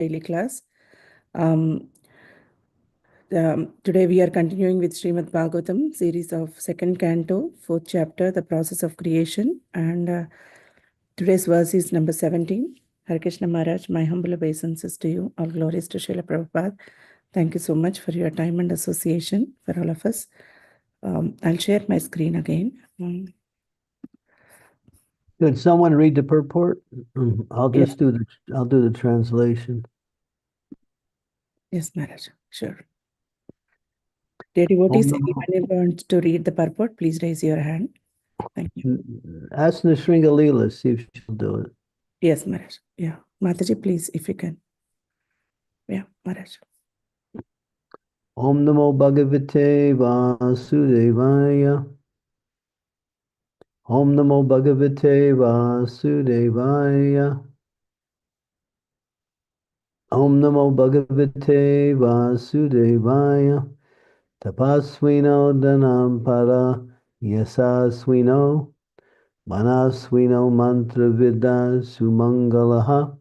daily class. Today we are continuing with Srimad Bhagavatam, series of second canto, fourth chapter, the process of creation. And today's verse is number 17. Hare Krishna Maharaj, my humble obeisances to you. All glories to Srila Prabhupada. Thank you so much for your time and association for all of us. I'll share my screen again. Could someone read the purport? I'll do the translation. Yes, Maharaj, sure. Dear devotees, anyone who wants to read the purport, please raise your hand. Thank you. Ask Nishringa Leela, see if she'll do it. Yes, Maharaj. Yeah. Mataji, please, if you can. Yeah, Maharaj. Om Namo Bhagavate Vasudevaya. Om Namo Bhagavate Vasudevaya. Om Namo Bhagavate Vasudevaya. Tapasvino Dhanam Para Yasasvino. Manasvino Mantra Vidya Sumangalaha.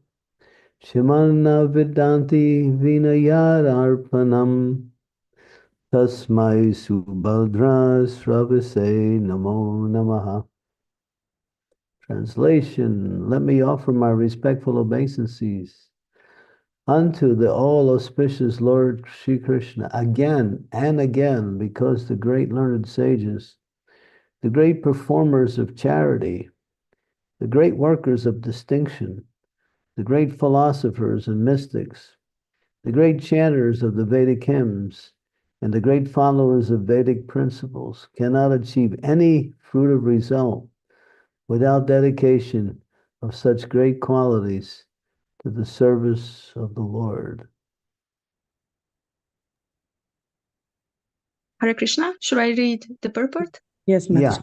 Shimana Vidanti Vinayararpanam. Tasmai Subhadra Sravase Namo Namaha. Translation: Let me offer my respectful obeisances unto the all-auspicious Lord Sri Krishna again and again, because the great learned sages, the great performers of charity, the great workers of distinction, the great philosophers and mystics, the great chanters of the Vedic hymns, and the great followers of Vedic principles cannot achieve any fruitive result without dedication of such great qualities to the service of the Lord. Hare Krishna, should I read the purport? Yes, Mataji. Yeah.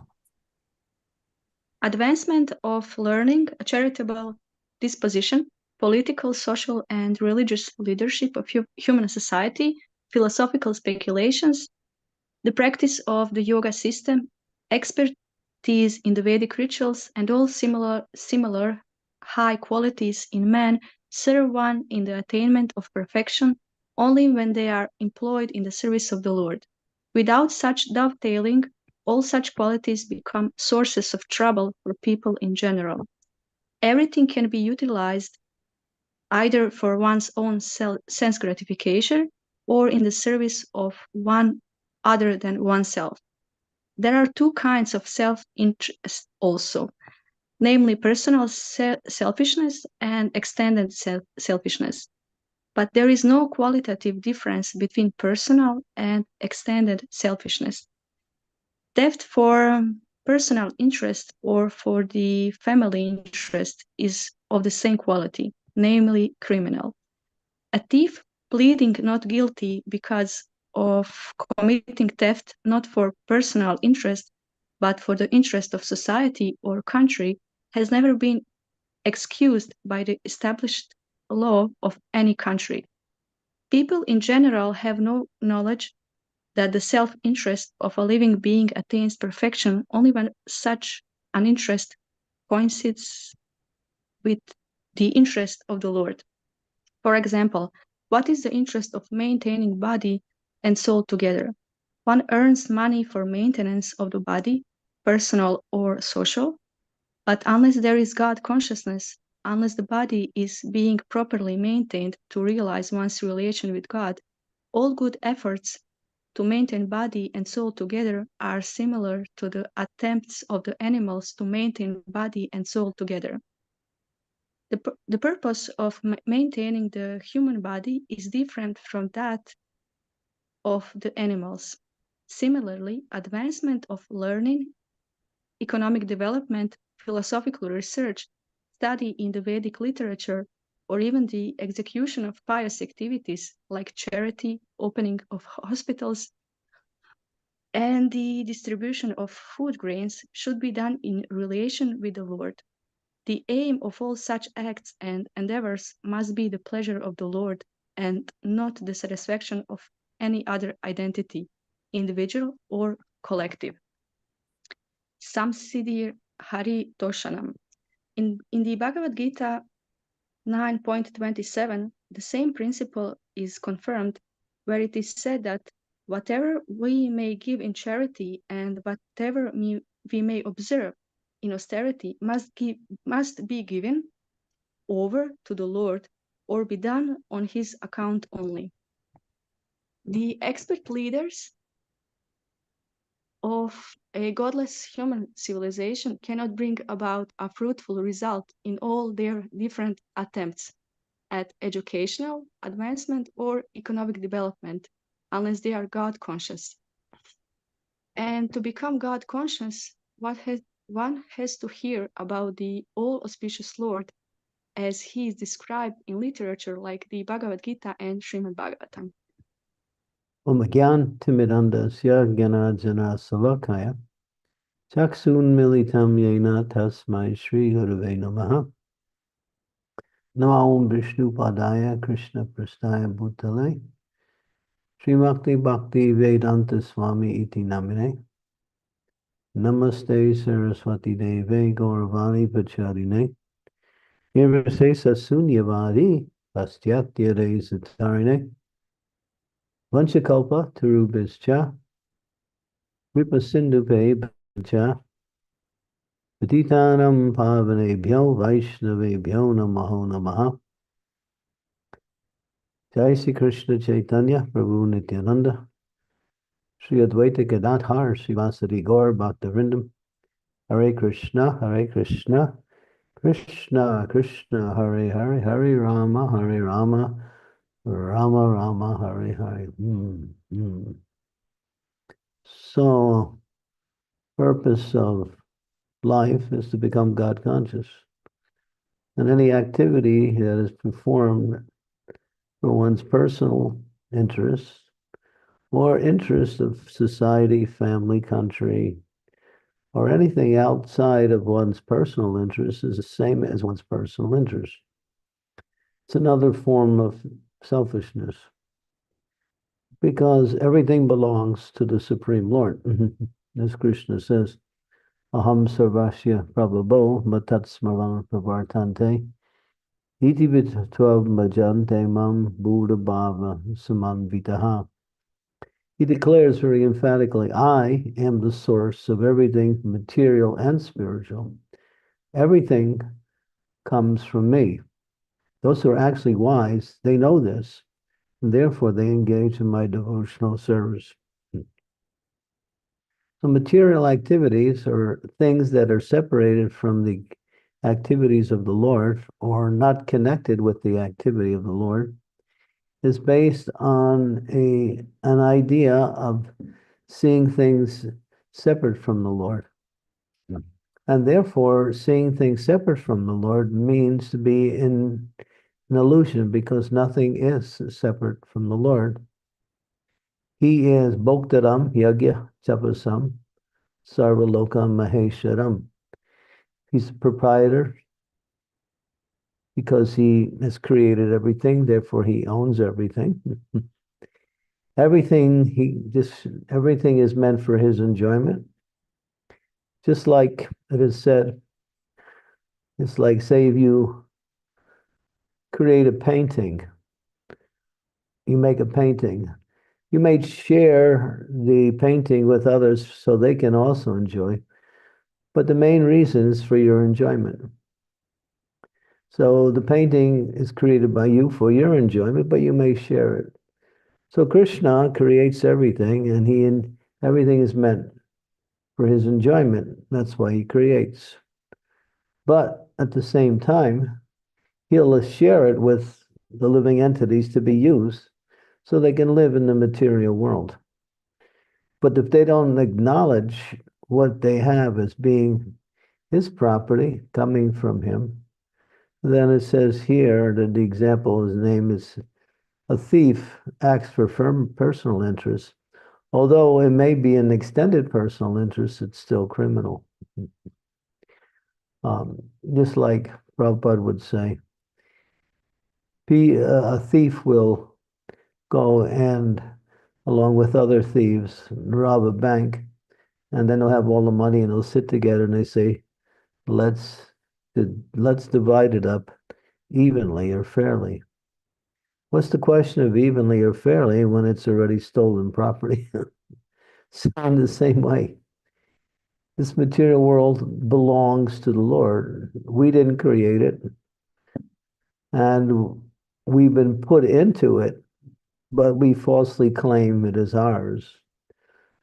Advancement of learning, a charitable disposition, political, social, and religious leadership of human society, philosophical speculations, the practice of the yoga system, expertise in the Vedic rituals, and all similar high qualities in man serve one in the attainment of perfection only when they are employed in the service of the Lord. Without such dovetailing, all such qualities become sources of trouble for people in general. Everything can be utilized either for one's own sense gratification or in the service of one other than oneself. There are two kinds of self-interest also, namely personal selfishness and extended selfishness. But there is no qualitative difference between personal and extended selfishness. Theft for personal interest or for the family interest is of the same quality, namely criminal. A thief pleading not guilty because of committing theft not for personal interest, but for the interest of society or country, has never been excused by the established law of any country. People in general have no knowledge that the self-interest of a living being attains perfection only when such an interest coincides with the interest of the Lord. For example, what is the interest of maintaining body and soul together? One earns money for maintenance of the body, personal or social, but unless there is God consciousness, unless the body is being properly maintained to realize one's relation with God, all good efforts to maintain body and soul together are similar to the attempts of the animals to maintain body and soul together. The purpose of maintaining the human body is different from that of the animals. Similarly, advancement of learning, economic development, philosophical research, study in the Vedic literature, or even the execution of pious activities like charity, opening of hospitals, and the distribution of food grains should be done in relation with the Lord. The aim of all such acts and endeavors must be the pleasure of the Lord and not the satisfaction of any other identity, individual or collective. Samsiddhi Hari Toshanam. In the Bhagavad Gita 9.27, the same principle is confirmed where it is said that whatever we may give in charity and whatever we may observe in austerity must be given over to the Lord or be done on his account only. The expert leaders of a godless human civilization cannot bring about a fruitful result in all their different attempts at educational advancement or economic development unless they are God conscious. And to become God conscious, one has to hear about the all auspicious Lord as he is described in literature like the Bhagavad Gita and Srimad Bhagavatam. Omagyan timidandasya gyanajana savakaya chaksun militam yena tasmai Shri Gurave Namaha Namo Vishnu Padaya Krishna Prastaya Bhutale Srimakti Bhakti Vedanta Swami Iti Namine Namaste Saraswati Deve Gauravani Pacharine Nirvase Sasunyavadi Pastyatya Satarine Vanchakalpa Tarubhischa Vipasindhupe Bhaja Patitanam Pavanebhyo Vaishnavebhyo Namaho Namaha Jai Sri Krishna Chaitanya Prabhu Nityananda Sri Advaita Gadadhar Srivasadi Gaur Bhaktivinoda Hare Krishna Krishna Krishna Hare Hare Hare Rama Rama Rama Hare Hare. So, purpose of life is to become God conscious. And any activity that is performed for one's personal interests or interests of society, family, country, or anything outside of one's personal interests is the same as one's personal interest. It's another form of selfishness because everything belongs to the Supreme Lord. As Krishna says, Aham sarvasya prabhavo matatsmaran pravartante iti vitvav bhajante mam buddha bhava samanvitaha. He declares very emphatically, I am the source of everything material and spiritual. Everything comes from me. Those who are actually wise, they know this, and therefore they engage in my devotional service. So material activities are things that are separated from the activities of the Lord or not connected with the activity of the Lord is based on an idea of seeing things separate from the Lord. And therefore, seeing things separate from the Lord means to be in an illusion because nothing is separate from the Lord. He is Bhoktaram Yagya Tapasam Sarvaloka Mahesharam. He's the proprietor because he has created everything, therefore he owns everything. Everything is meant for his enjoyment. Just like it is said, it's like, say, if you create a painting, you make a painting, you may share the painting with others so they can also enjoy, but the main reason is for your enjoyment. So the painting is created by you for your enjoyment, but you may share it. So Krishna creates everything, and everything is meant for his enjoyment. That's why he creates. But at the same time, he'll share it with the living entities to be used so they can live in the material world. But if they don't acknowledge what they have as being his property coming from him, then it says here that the example, his name is a thief acts for personal interest. Although it may be an extended personal interest, it's still criminal. Just like Prabhupada would say, a thief will go and, along with other thieves, rob a bank, and then they'll have all the money and they'll sit together and they say, let's divide it up evenly or fairly. What's the question of evenly or fairly when it's already stolen property? So in the same way, this material world belongs to the Lord. We didn't create it, and we've been put into it, but we falsely claim it as ours.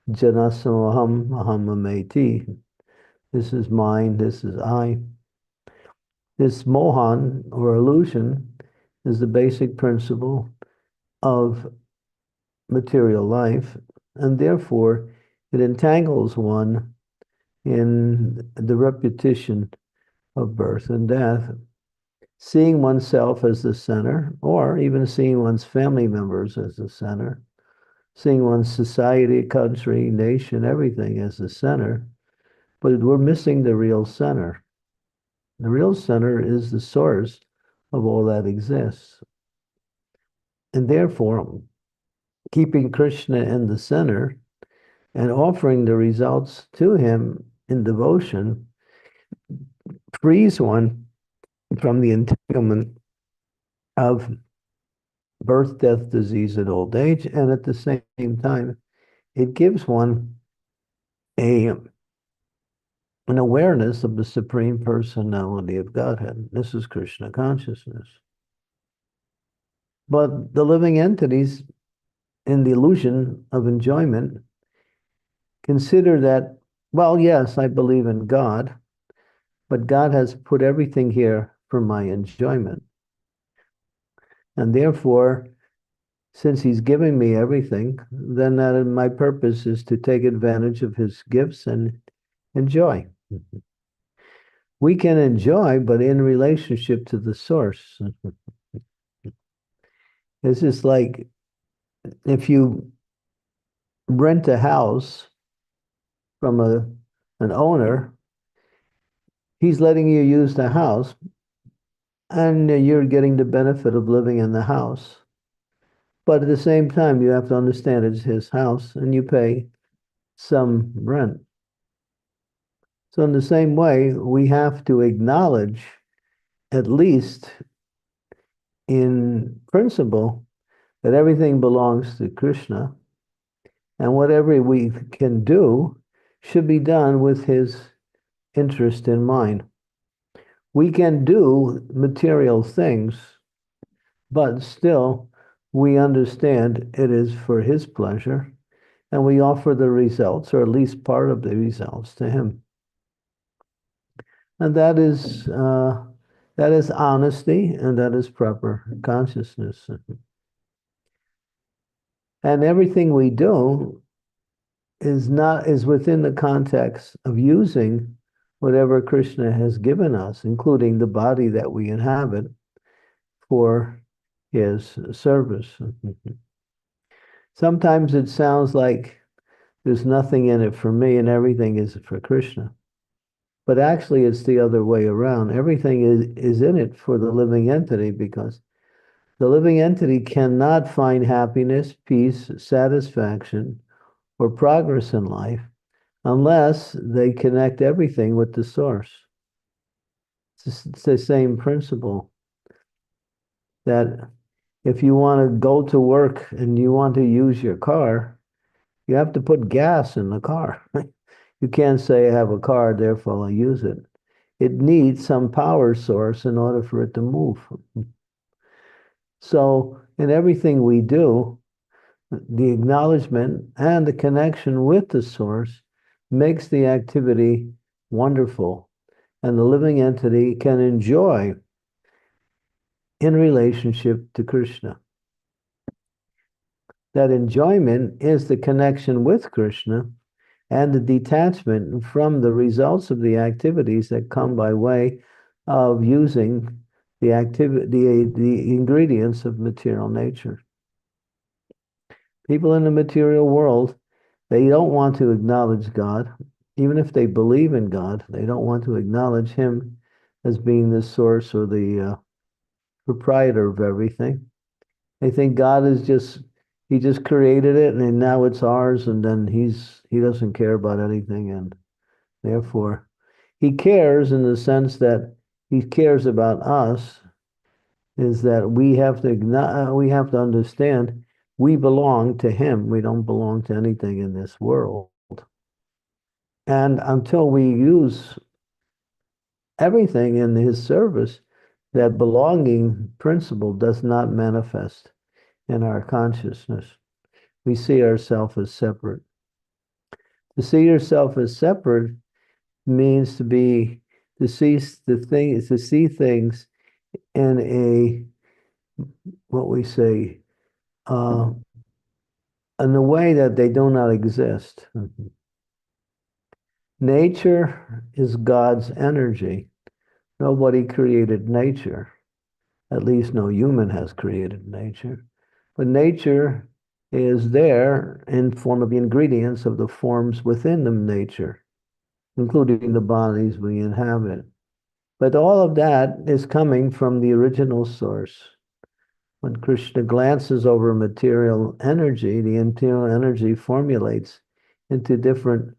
Janasamaham ahamameti. This is mine, this is I. This mohan, or illusion, is the basic principle of material life, and therefore it entangles one in the repetition of birth and death, seeing oneself as the center, or even seeing one's family members as the center, seeing one's society, country, nation, everything as the center, but we're missing the real center. The real center is the source of all that exists. And therefore, keeping Krishna in the center and offering the results to him in devotion frees one from the entanglement of birth, death, disease, and old age. And at the same time, it gives one an awareness of the Supreme Personality of Godhead. This is Krishna consciousness. But the living entities, in the illusion of enjoyment, consider that, well, yes, I believe in God, but God has put everything here for my enjoyment. And therefore, since he's giving me everything, then my purpose is to take advantage of his gifts and enjoy. We can enjoy, but in relationship to the source. It's just like if you rent a house from an owner, he's letting you use the house, and you're getting the benefit of living in the house. But at the same time, you have to understand it's his house, and you pay some rent. So in the same way, we have to acknowledge, at least in principle, that everything belongs to Krishna, and whatever we can do should be done with his interest in mind. We can do material things, but still we understand it is for his pleasure, and we offer the results, or at least part of the results, to him. And that is honesty, and that is proper consciousness. And everything we do is within the context of using whatever Krishna has given us, including the body that we inhabit, for his service. Sometimes it sounds like there's nothing in it for me and everything is for Krishna. But actually, it's the other way around. Everything is in it for the living entity, because the living entity cannot find happiness, peace, satisfaction, or progress in life unless they connect everything with the source. It's the same principle that if you want to go to work and you want to use your car, you have to put gas in the car. You can't say, I have a car, therefore I'll use it. It needs some power source in order for it to move. So in everything we do, the acknowledgement and the connection with the source makes the activity wonderful, and the living entity can enjoy in relationship to Krishna. That enjoyment is the connection with Krishna and the detachment from the results of the activities that come by way of using the ingredients of material nature. People in the material world, they don't want to acknowledge God. Even if they believe in God, they don't want to acknowledge him as being the source or the proprietor of everything. They think God is he just created it and now it's ours, and then he doesn't care about anything, and therefore he cares in the sense that he cares about us, is that we have to understand we belong to him. We don't belong to anything in this world. And until we use everything in his service, that belonging principle does not manifest in our consciousness. We see ourselves as separate. To see yourself as separate means to see things in a, what we say, in a way that they do not exist. Nature is God's energy. Nobody created nature. At least no human has created nature. But nature is there in form of the ingredients of the forms within the nature, including the bodies we inhabit. But all of that is coming from the original source. When Krishna glances over material energy, the internal energy formulates into different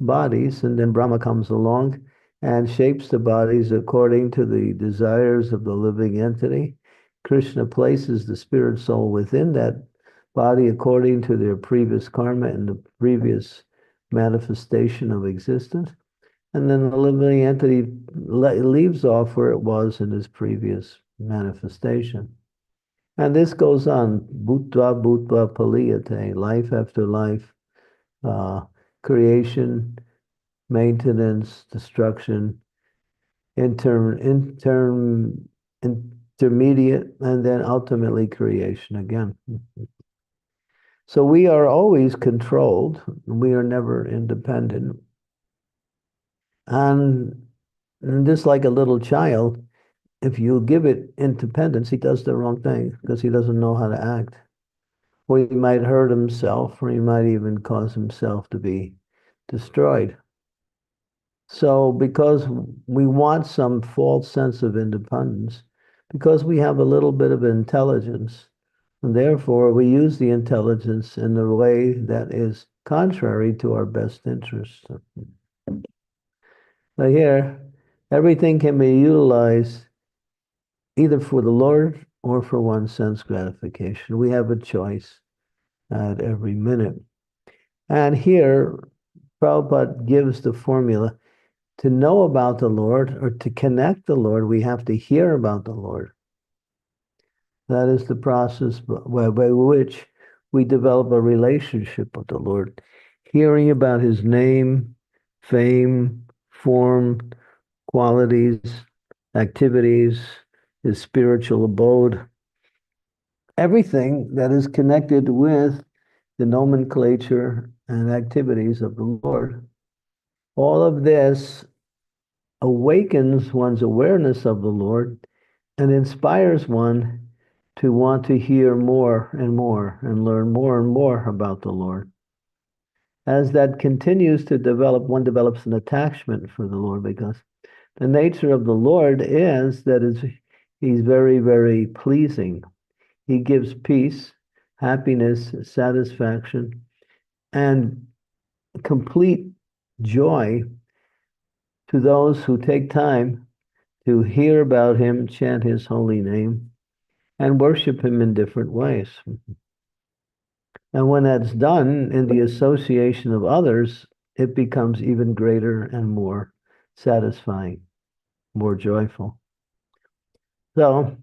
bodies, and then Brahma comes along and shapes the bodies according to the desires of the living entity. Krishna places the spirit soul within that body according to their previous karma and the previous manifestation of existence. And then the living entity leaves off where it was in his previous manifestation. And this goes on, bhutva bhutva paliyate, life after life, creation, maintenance, destruction, intermediate, and then ultimately creation again. So we are always controlled. We are never independent. And just like a little child, if you give it independence, he does the wrong thing because he doesn't know how to act. Or he might hurt himself, or he might even cause himself to be destroyed. So because we want some false sense of independence, because we have a little bit of intelligence, and therefore we use the intelligence in a way that is contrary to our best interest. Now here, everything can be utilized either for the Lord or for one's sense gratification. We have a choice at every minute. And here, Prabhupada gives the formula. To know about the Lord or to connect the Lord, we have to hear about the Lord. That is the process by which we develop a relationship with the Lord. Hearing about his name, fame, form, qualities, activities, his spiritual abode, everything that is connected with the nomenclature and activities of the Lord. All of this awakens one's awareness of the Lord and inspires one to want to hear more and more and learn more and more about the Lord. As that continues to develop, one develops an attachment for the Lord because the nature of the Lord is that he's very, very pleasing. He gives peace, happiness, satisfaction, and complete joy to those who take time to hear about him, chant his holy name, and worship him in different ways. And when that's done in the association of others, it becomes even greater and more satisfying, more joyful. So,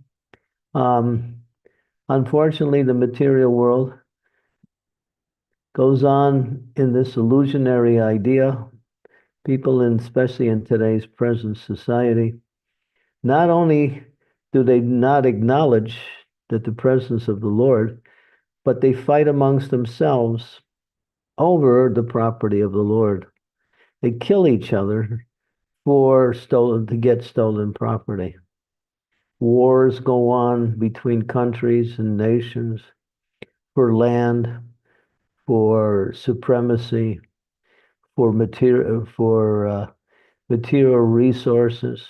unfortunately, the material world goes on in this illusionary idea. People, especially in today's present society, not only do they not acknowledge that the presence of the Lord, but they fight amongst themselves over the property of the Lord. They kill each other to get stolen property. Wars go on between countries and nations for land, for supremacy, for material resources.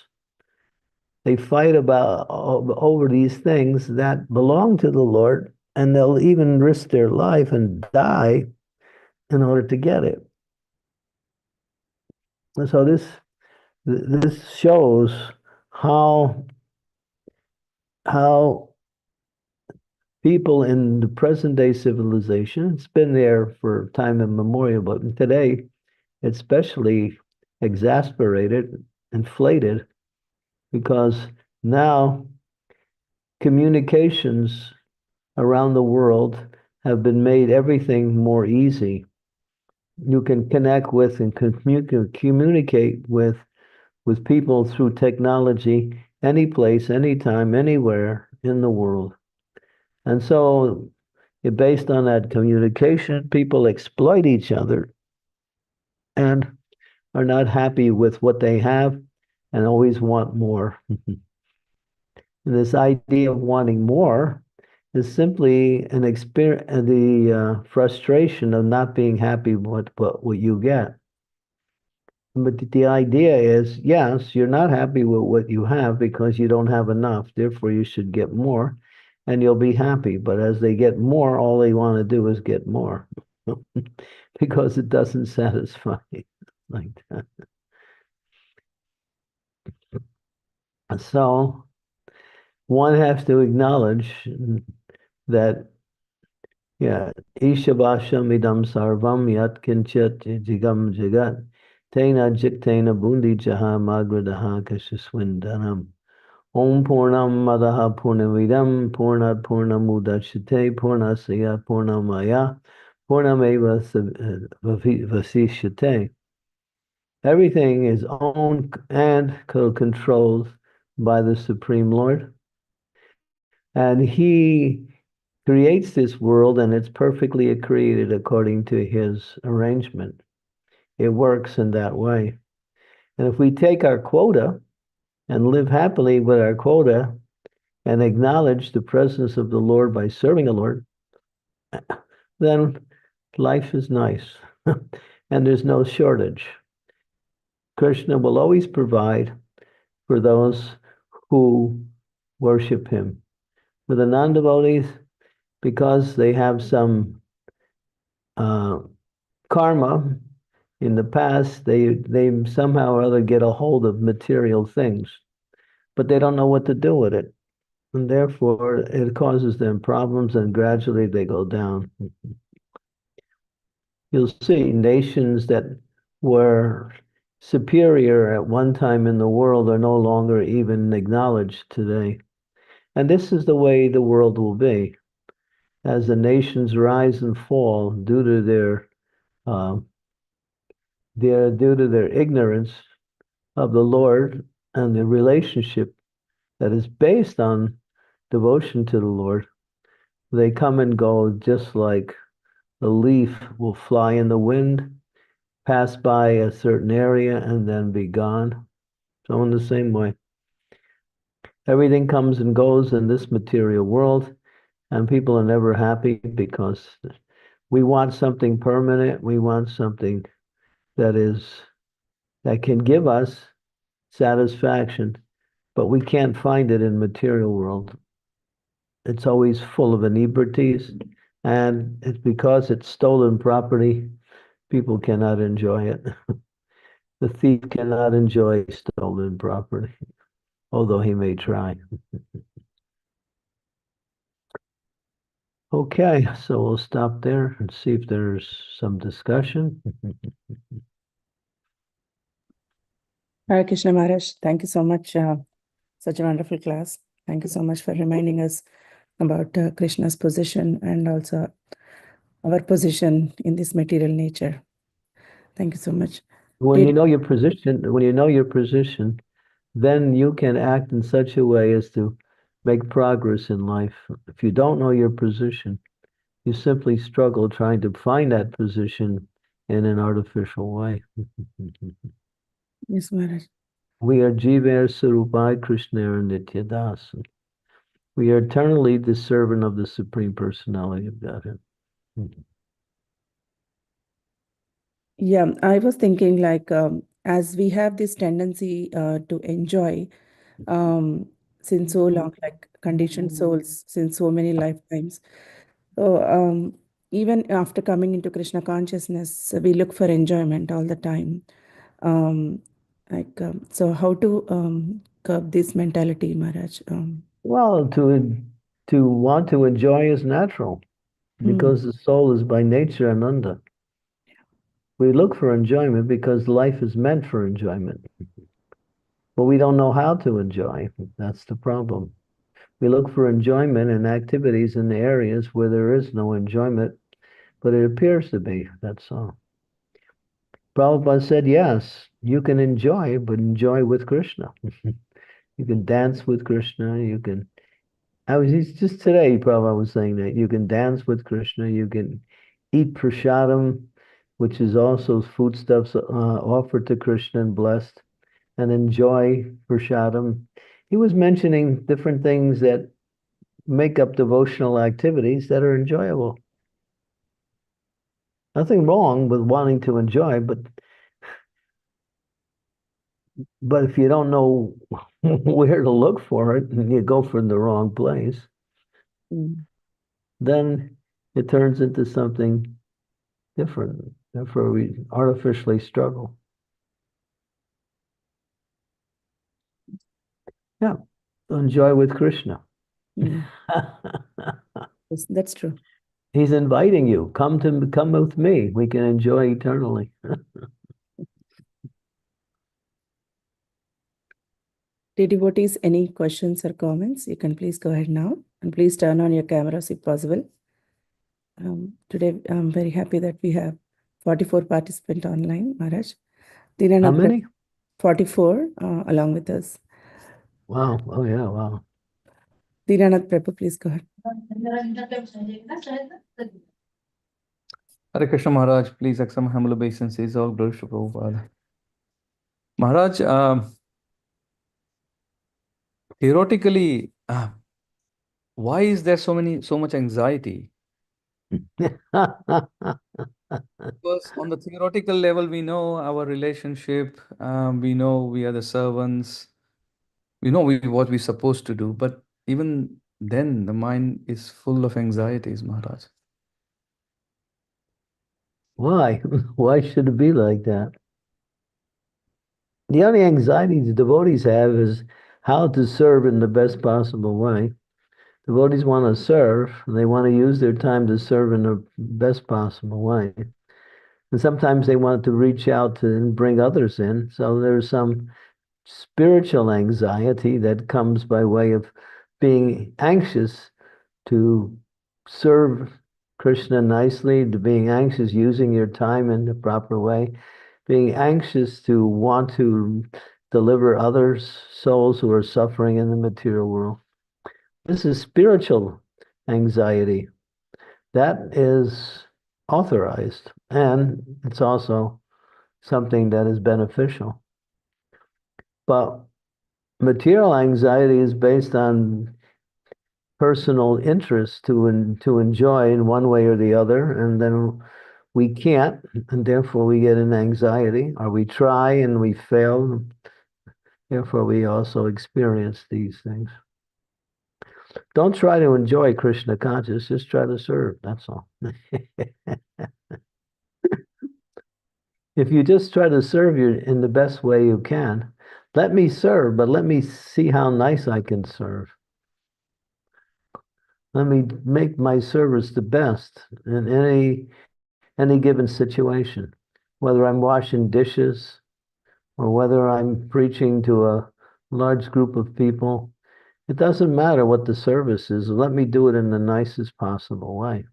They fight about over these things that belong to the Lord, and they'll even risk their life and die in order to get it. And so this shows how how people in the present day civilization, it's been there for time immemorial, but today it's especially exasperated, inflated, because now communications around the world have been made everything more easy. You can connect with and communicate with people through technology any place, anytime, anywhere in the world. And so, based on that communication, people exploit each other and are not happy with what they have and always want more. And this idea of wanting more is simply an experience, the frustration of not being happy with what you get. But the idea is, yes, you're not happy with what you have because you don't have enough. Therefore, you should get more and you'll be happy. But as they get more, all they want to do is get more because it doesn't satisfy like that. So one has to acknowledge that, yeah, Ishabasham idam sarvam yat kinchat jigam jagat tena jiktena bundi jaha magradaha kashaswindanam. Om Purnam Madaha Purnamidam Purnat Purnamudachite Purnasya Purnamaya Purnameva Vasishate. Everything is owned and controlled by the Supreme Lord. And He creates this world and it's perfectly created according to His arrangement. It works in that way. And if we take our quota and live happily with our quota and acknowledge the presence of the Lord by serving the Lord, then life is nice and there's no shortage. Krishna will always provide for those who worship him. For the non-devotees, because they have some karma in the past, they somehow or other get a hold of material things, but they don't know what to do with it. And therefore, it causes them problems, and gradually they go down. You'll see nations that were superior at one time in the world are no longer even acknowledged today. And this is the way the world will be. As the nations rise and fall due to their ignorance of the Lord and the relationship that is based on devotion to the Lord, they come and go just like a leaf will fly in the wind, pass by a certain area, and then be gone. So in the same way, everything comes and goes in this material world, and people are never happy because we want something permanent. We want something that can give us satisfaction, but we can't find it in material world. It's always full of inebrities, and it's because it's stolen property, people cannot enjoy it. The thief cannot enjoy stolen property, although he may try. Okay, so we'll stop there and see if there's some discussion. Hare Krishna Maharaj, thank you so much. Such a wonderful class. Thank you so much for reminding us about Krishna's position and also our position in this material nature. Thank you so much. When you know your position, then you can act in such a way as to make progress in life. If you don't know your position, you simply struggle trying to find that position in an artificial way. Yes, Maharaj. We are Jiva Sarupai Krishna and Nityadas. We are eternally the servant of the Supreme Personality of Godhead. Yeah, I was thinking like as we have this tendency to enjoy since so long, like conditioned souls since so many lifetimes. So even after coming into Krishna consciousness, we look for enjoyment all the time. So how to curb this mentality, Maharaj? Well, to want to enjoy is natural because the soul is by nature ananda. We look for enjoyment because life is meant for enjoyment. But we don't know how to enjoy. That's the problem. We look for enjoyment in activities in the areas where there is no enjoyment, but it appears to be. That's all. Prabhupada said, yes, you can enjoy, but enjoy with Krishna. You can dance with Krishna. You can. Just today, Prabhupada was saying that you can dance with Krishna. You can eat prasadam, which is also foodstuffs offered to Krishna and blessed, and enjoy prasadam. He was mentioning different things that make up devotional activities that are enjoyable. Nothing wrong with wanting to enjoy, but if you don't know where to look for it and you go from the wrong place, then it turns into something different. Therefore, we artificially struggle. Yeah, enjoy with Krishna. Yes, that's true. He's inviting you. Come with me. We can enjoy eternally. Dear devotees, any questions or comments? You can please go ahead now. And please turn on your cameras if possible. Today, I'm very happy that we have 44 participants online, Maharaj. How many? 44 along with us. Wow. Oh, yeah. Wow. Dinanath Prabhu, please go ahead. Hare Krishna Maharaj, please accept my humble obeisances. All glory to Prabhupada. Maharaj, theoretically, why is there so much anxiety? Because on the theoretical level, we know our relationship, we know we are the servants, we know what we're supposed to do, but even then, the mind is full of anxieties, Maharaj. Why? Why should it be like that? The only anxiety the devotees have is how to serve in the best possible way. Devotees want to serve, and they want to use their time to serve in the best possible way. And sometimes they want to reach out to and bring others in. So there's some spiritual anxiety that comes by way of being anxious to serve Krishna nicely, to being anxious using your time in the proper way, being anxious to want to deliver others, souls who are suffering in the material world. This is spiritual anxiety. That is authorized, and it's also something that is beneficial. But material anxiety is based on personal interest to enjoy in one way or the other, and then we can't, and therefore we get an anxiety, or we try and we fail. Therefore, we also experience these things. Don't try to enjoy Krishna consciousness, just try to serve. That's all. If you just try to serve you in the best way you can, let me serve, but let me see how nice I can serve. Let me make my service the best in any given situation, whether I'm washing dishes or whether I'm preaching to a large group of people. It doesn't matter what the service is. Let me do it in the nicest possible way.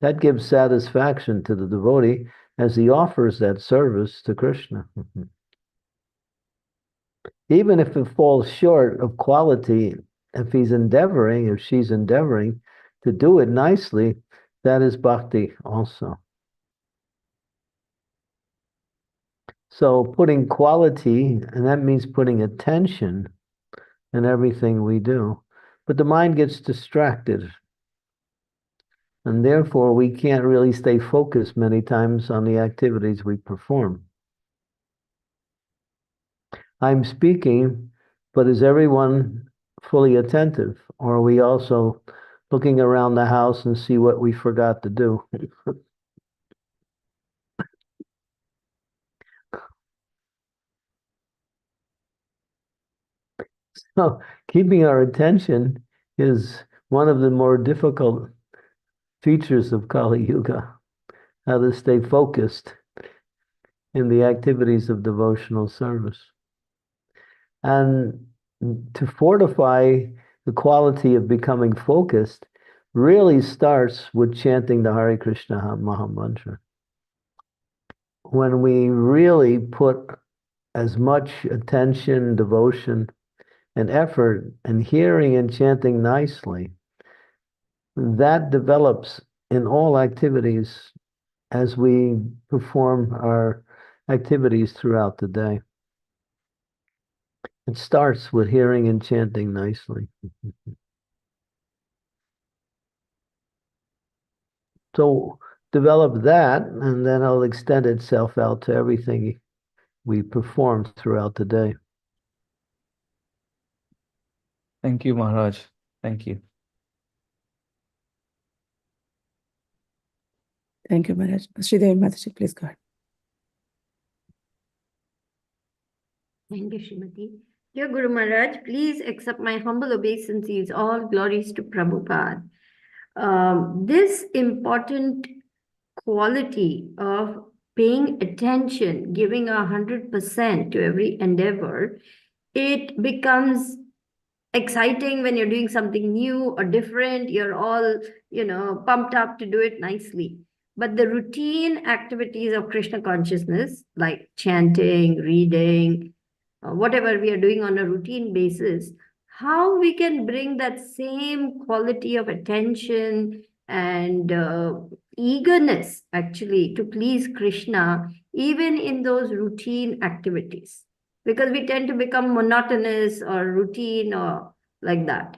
That gives satisfaction to the devotee as he offers that service to Krishna. Even if it falls short of quality, if she's endeavoring to do it nicely, that is bhakti also. So putting quality, and that means putting attention in everything we do. But the mind gets distracted. And therefore, we can't really stay focused many times on the activities we perform. I'm speaking, but is everyone fully attentive? Or are we also looking around the house and see what we forgot to do? So keeping our attention is one of the more difficult features of Kali Yuga, how to stay focused in the activities of devotional service. And to fortify the quality of becoming focused really starts with chanting the Hare Krishna Maha Mantra. When we really put as much attention, devotion, and effort in hearing and chanting nicely, that develops in all activities as we perform our activities throughout the day. It starts with hearing and chanting nicely. So develop that, and then it'll extend itself out to everything we perform throughout the day. Thank you, Maharaj. Thank you. Thank you, Maharaj. Sridevi Mataji, please go ahead. Thank you, Srimati. Dear Guru Maharaj, please accept my humble obeisances. All glories to Prabhupada. This important quality of paying attention, giving 100% to every endeavor, it becomes exciting when you're doing something new or different. You're all, pumped up to do it nicely. But the routine activities of Krishna consciousness, like chanting, reading, whatever we are doing on a routine basis, how we can bring that same quality of attention and eagerness actually to please Krishna, even in those routine activities, because we tend to become monotonous or routine or like that.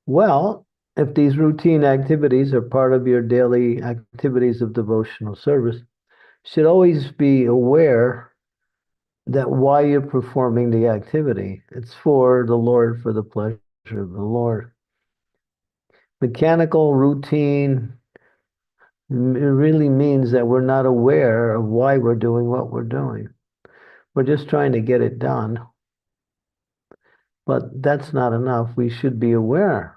Well, if these routine activities are part of your daily activities of devotional service, you should always be aware that why you're performing the activity. It's for the Lord, for the pleasure of the Lord. Mechanical routine really means that we're not aware of why we're doing what we're doing. We're just trying to get it done. But that's not enough. We should be aware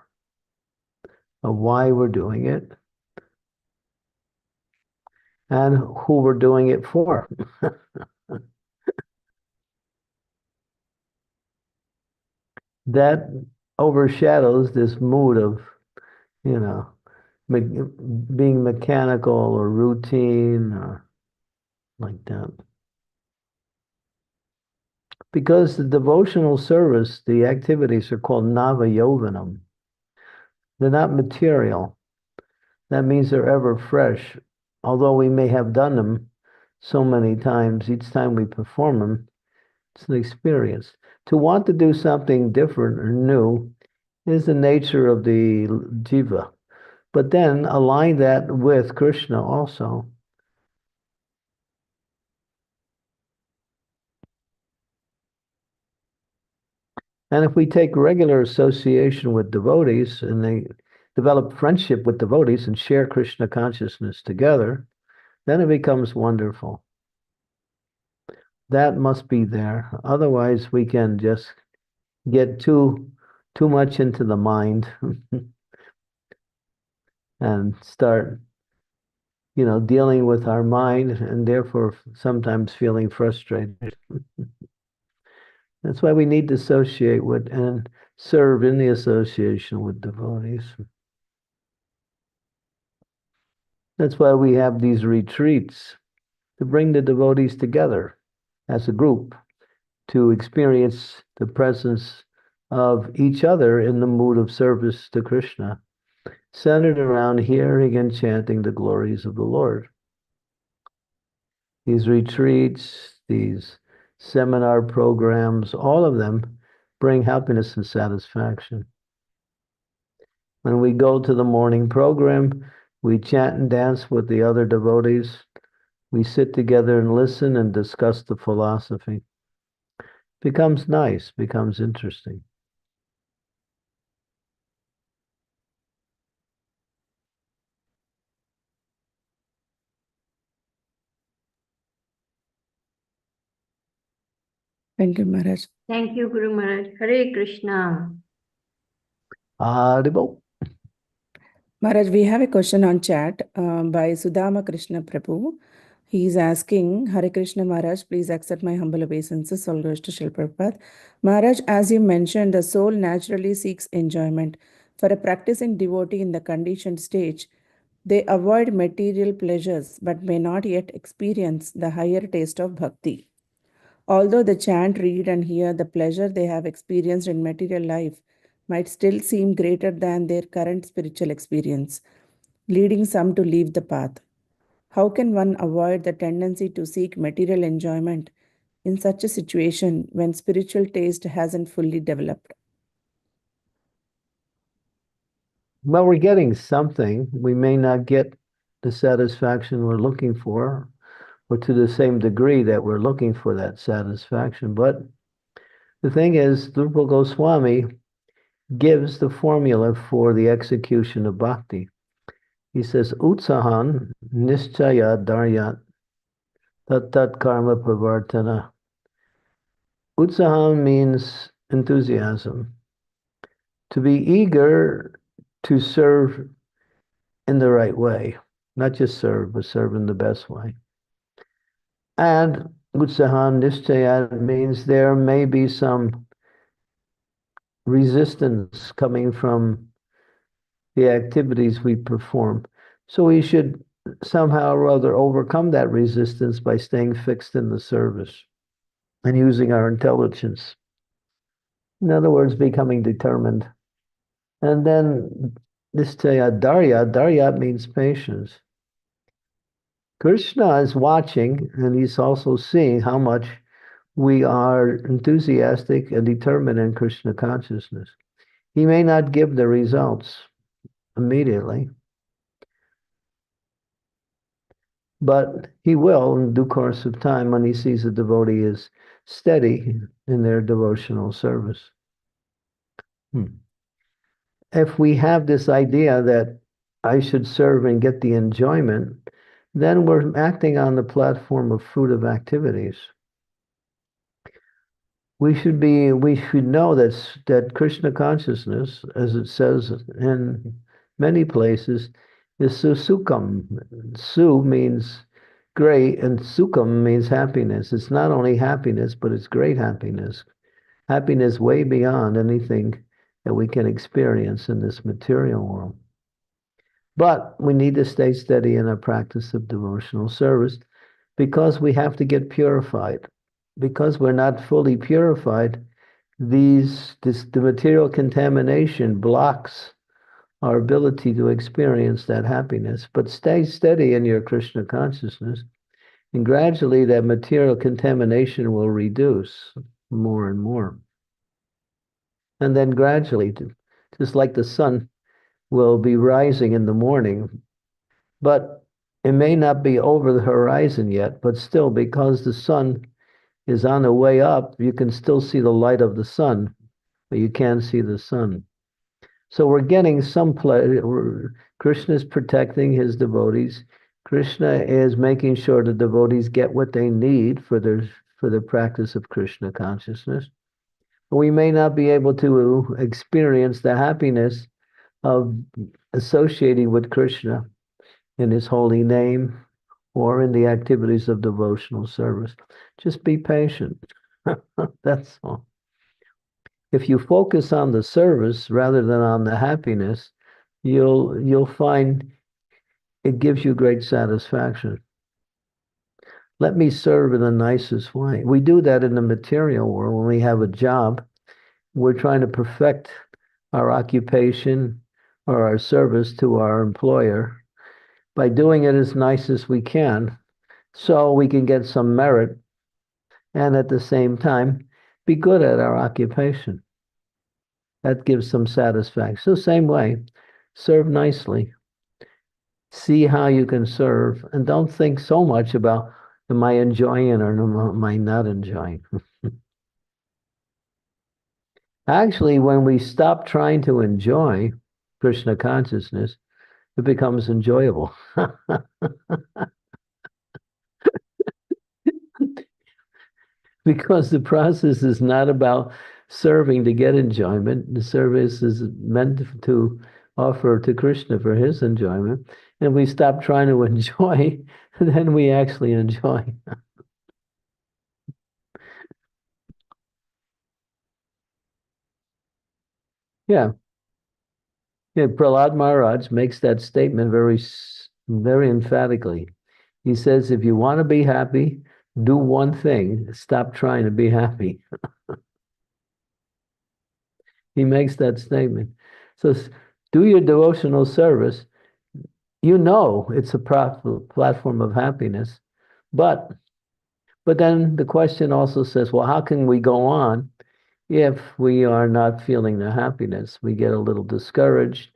of why we're doing it and who we're doing it for. That overshadows this mood of, being mechanical or routine or like that. Because the devotional service, the activities are called Navayovanam. They're not material. That means they're ever fresh. Although we may have done them so many times, each time we perform them, it's an experience. To want to do something different or new is the nature of the jiva. But then align that with Krishna also. And if we take regular association with devotees and they develop friendship with devotees and share Krishna consciousness together, then it becomes wonderful. That must be there. Otherwise, we can just get too much into the mind and start, dealing with our mind and therefore sometimes feeling frustrated. That's why we need to associate with and serve in the association with devotees. That's why we have these retreats, to bring the devotees together as a group, to experience the presence of each other in the mood of service to Krishna, centered around hearing and chanting the glories of the Lord. These retreats, these seminar programs, all of them bring happiness and satisfaction. When we go to the morning program, we chant and dance with the other devotees. We sit together and listen and discuss the philosophy. Becomes nice, becomes interesting. Thank you, Maharaj. Thank you, Guru Maharaj. Hare Krishna. Haribol. Maharaj, we have a question on chat by Sudama Krishna Prabhu. He is asking, Hare Krishna Maharaj, please accept my humble obeisances. All goes to Srila Prabhupada. Maharaj, as you mentioned, the soul naturally seeks enjoyment. For a practicing devotee in the conditioned stage, they avoid material pleasures but may not yet experience the higher taste of bhakti. Although the chant, read, and hear, the pleasure they have experienced in material life might still seem greater than their current spiritual experience, leading some to leave the path. How can one avoid the tendency to seek material enjoyment in such a situation when spiritual taste hasn't fully developed? Well, we're getting something. We may not get the satisfaction we're looking for, or to the same degree that we're looking for that satisfaction. But the thing is, Rupa Goswami gives the formula for the execution of bhakti. He says, Utsahan nischaya daryat tat karma pravartana. Utsahan means enthusiasm. To be eager to serve in the right way, not just serve, but serve in the best way. And Utsahan nischaya means there may be some resistance coming from the activities we perform. So we should somehow or other overcome that resistance by staying fixed in the service and using our intelligence. In other words, becoming determined. And then this Darya means patience. Krishna is watching, and he's also seeing how much we are enthusiastic and determined in Krishna consciousness. He may not give the results immediately, but he will in due course of time when he sees the devotee is steady in their devotional service. If we have this idea that I should serve and get the enjoyment, then we're acting on the platform of fruitive activities. We should know that Krishna consciousness, as it says in many places, is sukham. Su means great, and sukham means happiness. It's not only happiness, but it's great happiness. Happiness way beyond anything that we can experience in this material world. But we need to stay steady in our practice of devotional service because we have to get purified. Because we're not fully purified, the material contamination blocks our ability to experience that happiness. But stay steady in your Krishna consciousness, and gradually that material contamination will reduce more and more. And then gradually, just like the sun will be rising in the morning, but it may not be over the horizon yet, but still, because the sun is on the way up, you can still see the light of the sun, but you can't see the sun. So we're getting some pleasure. Krishna is protecting his devotees. Krishna is making sure the devotees get what they need for the practice of Krishna consciousness. We may not be able to experience the happiness of associating with Krishna in his holy name or in the activities of devotional service. Just be patient. That's all. If you focus on the service rather than on the happiness, you'll find it gives you great satisfaction. Let me serve in the nicest way. We do that in the material world when we have a job. We're trying to perfect our occupation or our service to our employer by doing it as nice as we can so we can get some merit and at the same time be good at our occupation. That gives some satisfaction. So same way, serve nicely. See how you can serve and don't think so much about am I enjoying it or am I not enjoying? Actually, when we stop trying to enjoy Krishna consciousness, it becomes enjoyable. because the process is not about serving to get enjoyment. The service is meant to offer to Krishna for his enjoyment. And we stop trying to enjoy, then we actually enjoy. Yeah. Yeah, Prahlad Maharaj makes that statement very emphatically. He says, if you want to be happy, do one thing, stop trying to be happy. He makes that statement. So do your devotional service. You know it's a platform of happiness. But then the question also says, well, how can we go on if we are not feeling the happiness? We get a little discouraged.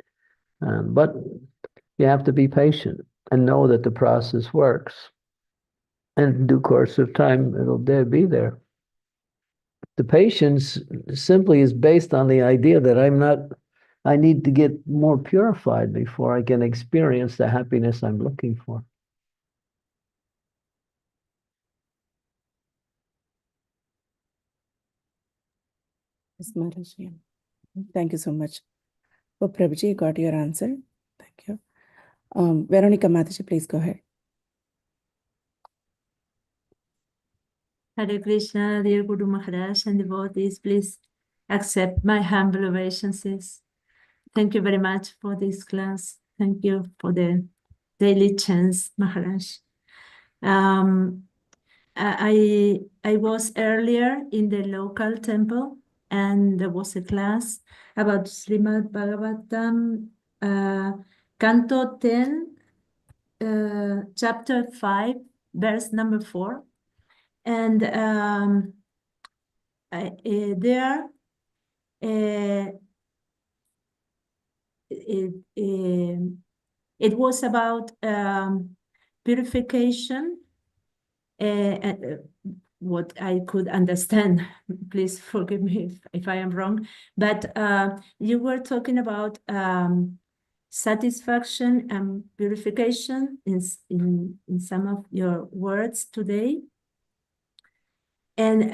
But you have to be patient and know that the process works. And in due course of time, it'll be there. The patience simply is based on the idea that I need to get more purified before I can experience the happiness I'm looking for. Yes, Maharaj. Yeah. Thank you so much. Oh, Prabhuji, you got your answer. Thank you. Veronica Mataji, please go ahead. Hare Krishna, dear Guru Maharaj and devotees, please accept my humble obeisances. Thank you very much for this class. Thank you for the daily chants, Maharaj. I was earlier in the local temple and there was a class about Srimad Bhagavatam, Canto 10, Chapter 5, verse number 4. And there it was about purification, what I could understand. Please forgive me if I am wrong, but you were talking about satisfaction and purification in some of your words today. And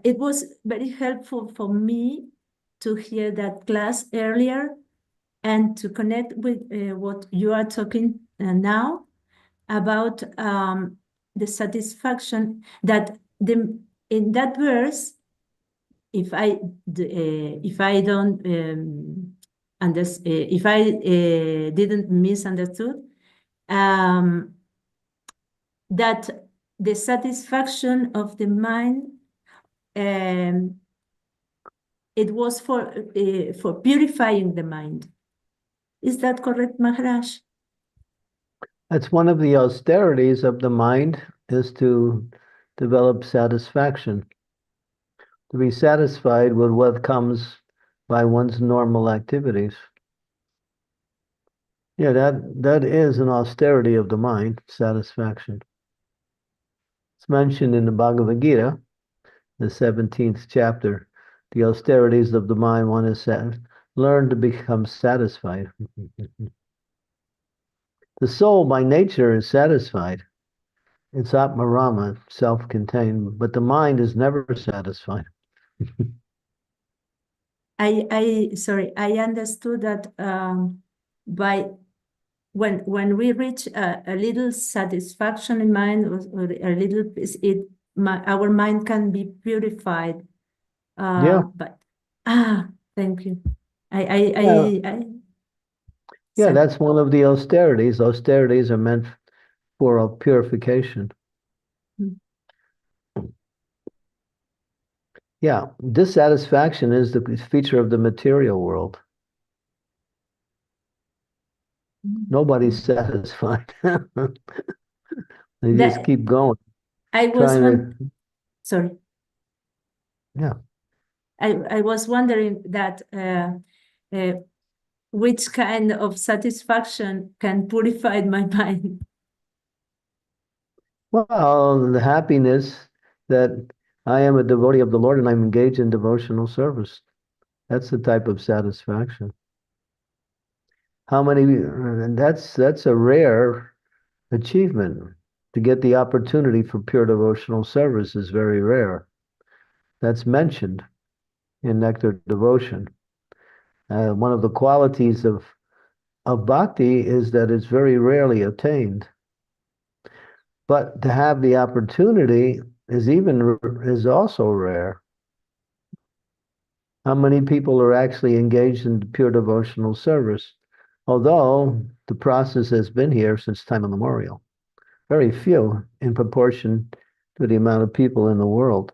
it was very helpful for me to hear that class earlier and to connect with what you are talking now about the satisfaction that in that verse, if I don't if I didn't misunderstood, that the satisfaction of the mind, it was for purifying the mind. Is that correct, Maharaj? That's one of the austerities of the mind, is to develop satisfaction, to be satisfied with what comes by one's normal activities. Yeah, that is an austerity of the mind, satisfaction. It's mentioned in the Bhagavad Gita, the 17th chapter. The austerities of the mind, one is learn to become satisfied. The soul by nature is satisfied. It's Atmarama, self-contained, but the mind is never satisfied. I understood that by when we reach a little satisfaction in mind or a little peace, our mind can be purified. Yeah. But thank you. Yeah, that's one of the austerities. Austerities are meant for a purification. Yeah, dissatisfaction is the feature of the material world. Nobody's satisfied. They just keep going. Sorry. Yeah. I was wondering that which kind of satisfaction can purify my mind? Well, the happiness that I am a devotee of the Lord and I'm engaged in devotional service. That's the type of satisfaction. That's a rare achievement. To get the opportunity for pure devotional service is very rare. that's mentioned in Nectar Devotion. One of the qualities of bhakti is that it's very rarely attained. But to have the opportunity is also rare. How many people are actually engaged in pure devotional service? Although the process has been here since time immemorial. Very few in proportion to the amount of people in the world.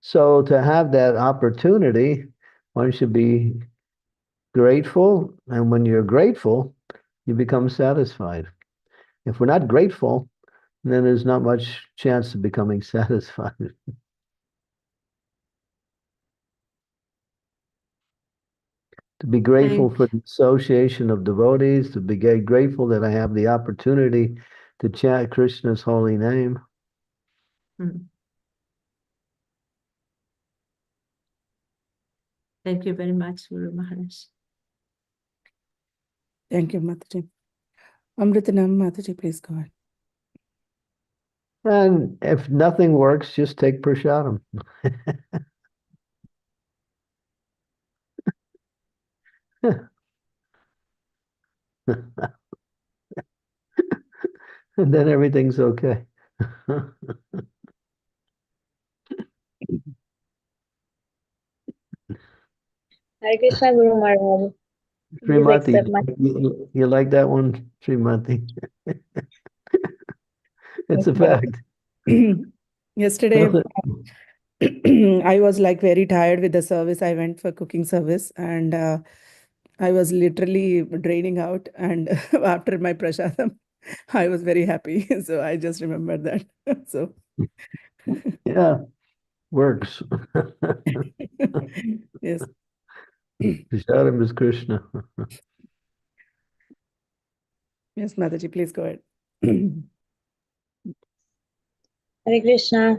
So to have that opportunity, one should be grateful. And when you're grateful, you become satisfied. If we're not grateful, then there's not much chance of becoming satisfied. To be grateful for the association of devotees, to be grateful that I have the opportunity to chant Krishna's holy name. Thank you very much, Guru Maharaj. Thank you, Mataji. Amritanam, Mataji, please go ahead. And if nothing works, just take prasadam. And then everything's okay. Hare Krishna, Guru Maharaj. Please Srimati, accept my you like that one, Srimati? It's a fact. Yesterday, I was like very tired with the service. I went for cooking service and I was literally draining out. And after my prasadam, I was very happy. So I just remembered that. So Yeah, works. yes. Prasadam is Krishna. Yes, Mataji, please go ahead. Hare Krishna.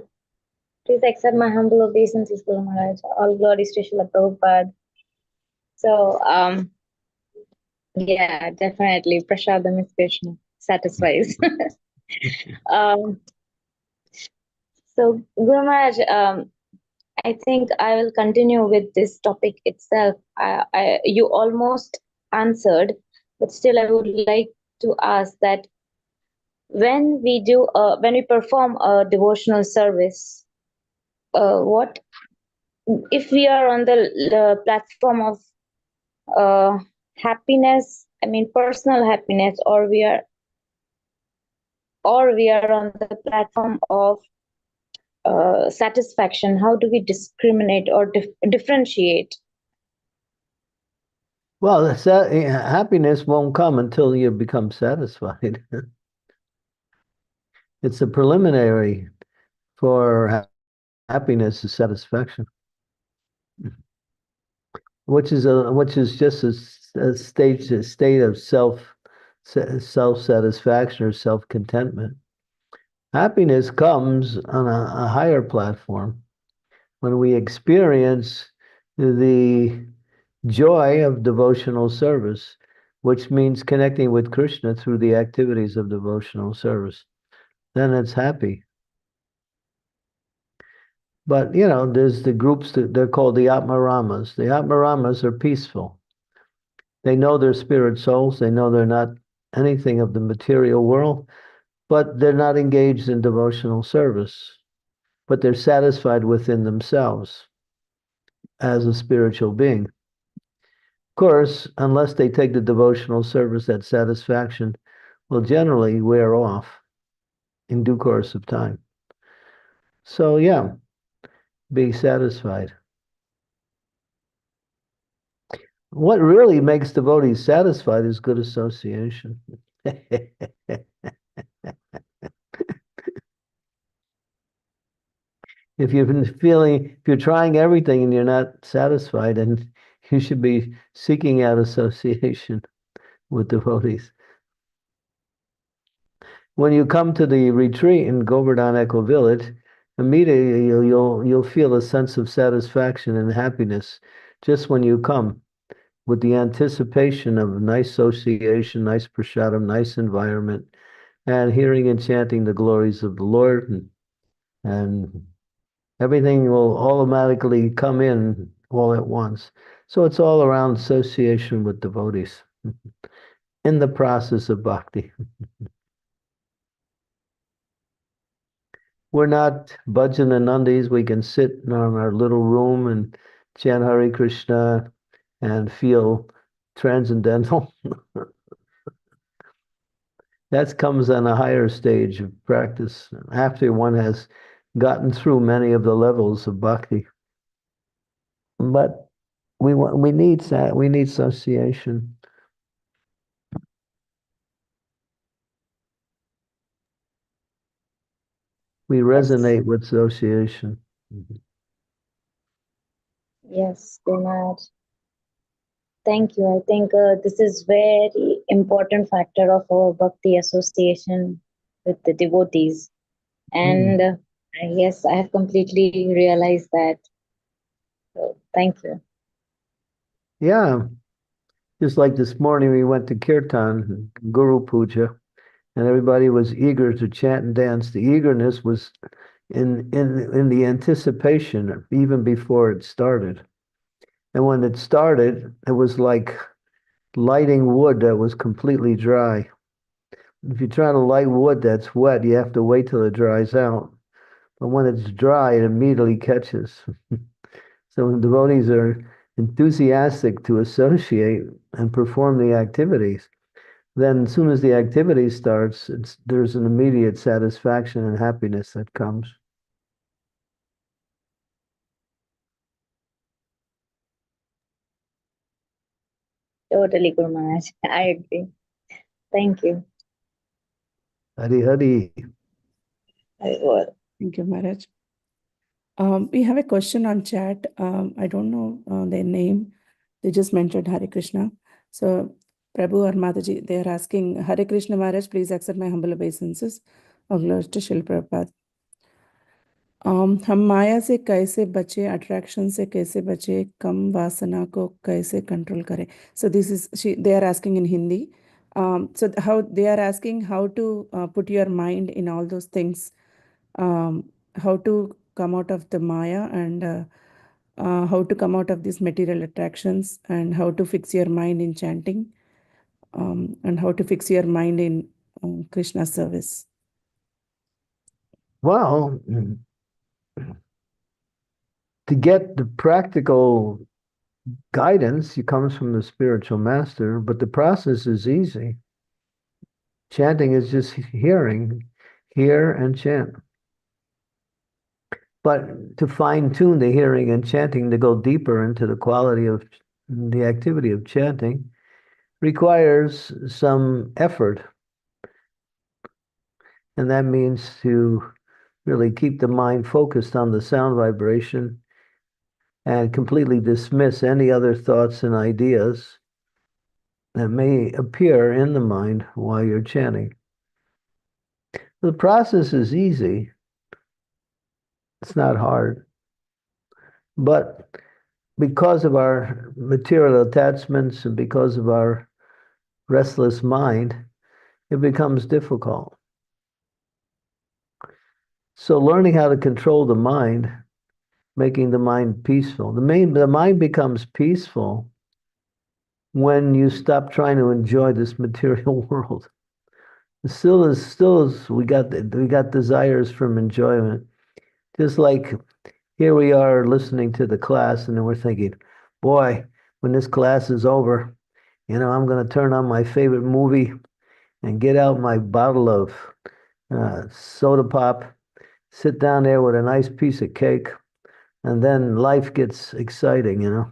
Please accept my humble obeisances, Guru Maharaj. All glories to Srila Prabhupada. So, yeah, definitely. Prasadam is Krishna. Satisfies. So, Guru Maharaj, I think I will continue with this topic itself. You almost answered, but still I would like to ask that when we perform a devotional service, what if we are on the platform of happiness? I mean, personal happiness, or we are on the platform of satisfaction. How do we discriminate or differentiate? Well, happiness won't come until you become satisfied. It's a preliminary for happiness is satisfaction, which is just a state of self-satisfaction or self-contentment. Happiness comes on a higher platform when we experience the joy of devotional service, which means connecting with Krishna through the activities of devotional service. Then it's happy. But, there's the groups they're called the Atmaramas. The Atmaramas are peaceful. They know they're spirit souls. They know they're not anything of the material world, but they're not engaged in devotional service. But they're satisfied within themselves as a spiritual being. Of course, unless they take the devotional service, that satisfaction will generally wear off in due course of time. So, yeah, be satisfied. What really makes devotees satisfied is good association. If you're trying everything and you're not satisfied, then you should be seeking out association with devotees. When you come to the retreat in Govardhan Echo Village, immediately you'll feel a sense of satisfaction and happiness just when you come, with the anticipation of nice association, nice prasadam, nice environment, and hearing and chanting the glories of the Lord, and everything will automatically come in all at once. So it's all around association with devotees in the process of bhakti. We're not bhajan and nandis. We can sit in our little room and chant Hare Krishna and feel transcendental. That comes on a higher stage of practice after one has gotten through many of the levels of bhakti. But we need that. We need association. We resonate with association. Yes, Guru Maharaj. Thank you. I think this is very important factor of our bhakti association with the devotees. And yes, I have completely realized that. So thank you. Yeah. Just like this morning, we went to Kirtan, Guru Puja, and everybody was eager to chant and dance. The eagerness was in the anticipation even before it started. And when it started, it was like lighting wood that was completely dry. If you try to light wood that's wet, you have to wait till it dries out. But when it's dry, it immediately catches. So when devotees are enthusiastic to associate and perform the activities, then as soon as the activity starts, there's an immediate satisfaction and happiness that comes. Totally, Guru Maharaj. I agree. Thank you. Hari Hari. Thank you, Maharaj. We have a question on chat. I don't know their name. They just mentioned Hare Krishna. So Prabhu or Mataji, they are asking, Hare Krishna Maharaj, please accept my humble obeisances. Or glory to Srila Prabhupada. हम माया से कैसे बचे, attraction से कैसे बचे, कम वासना को कैसे कंट्रोल करें. So this is they are asking in Hindi. So how they are asking how to put your mind in all those things, how to come out of the maya, and how to come out of these material attractions, and how to fix your mind in chanting, and how to fix your mind in Krishna service. Well, to get the practical guidance, it comes from the spiritual master, but the process is easy. Chanting is just hearing, hear and chant. But to fine-tune the hearing and chanting, to go deeper into the quality of the activity of chanting, requires some effort. And that means to really keep the mind focused on the sound vibration and completely dismiss any other thoughts and ideas that may appear in the mind while you're chanting. The process is easy. It's not hard. But because of our material attachments and because of our restless mind, it becomes difficult. So learning how to control the mind, making the mind peaceful. The mind becomes peaceful when you stop trying to enjoy this material world. Still as we got desires from enjoyment. Just like here we are listening to the class and then we're thinking, boy, when this class is over, I'm going to turn on my favorite movie and get out my bottle of soda pop, sit down there with a nice piece of cake, and then life gets exciting,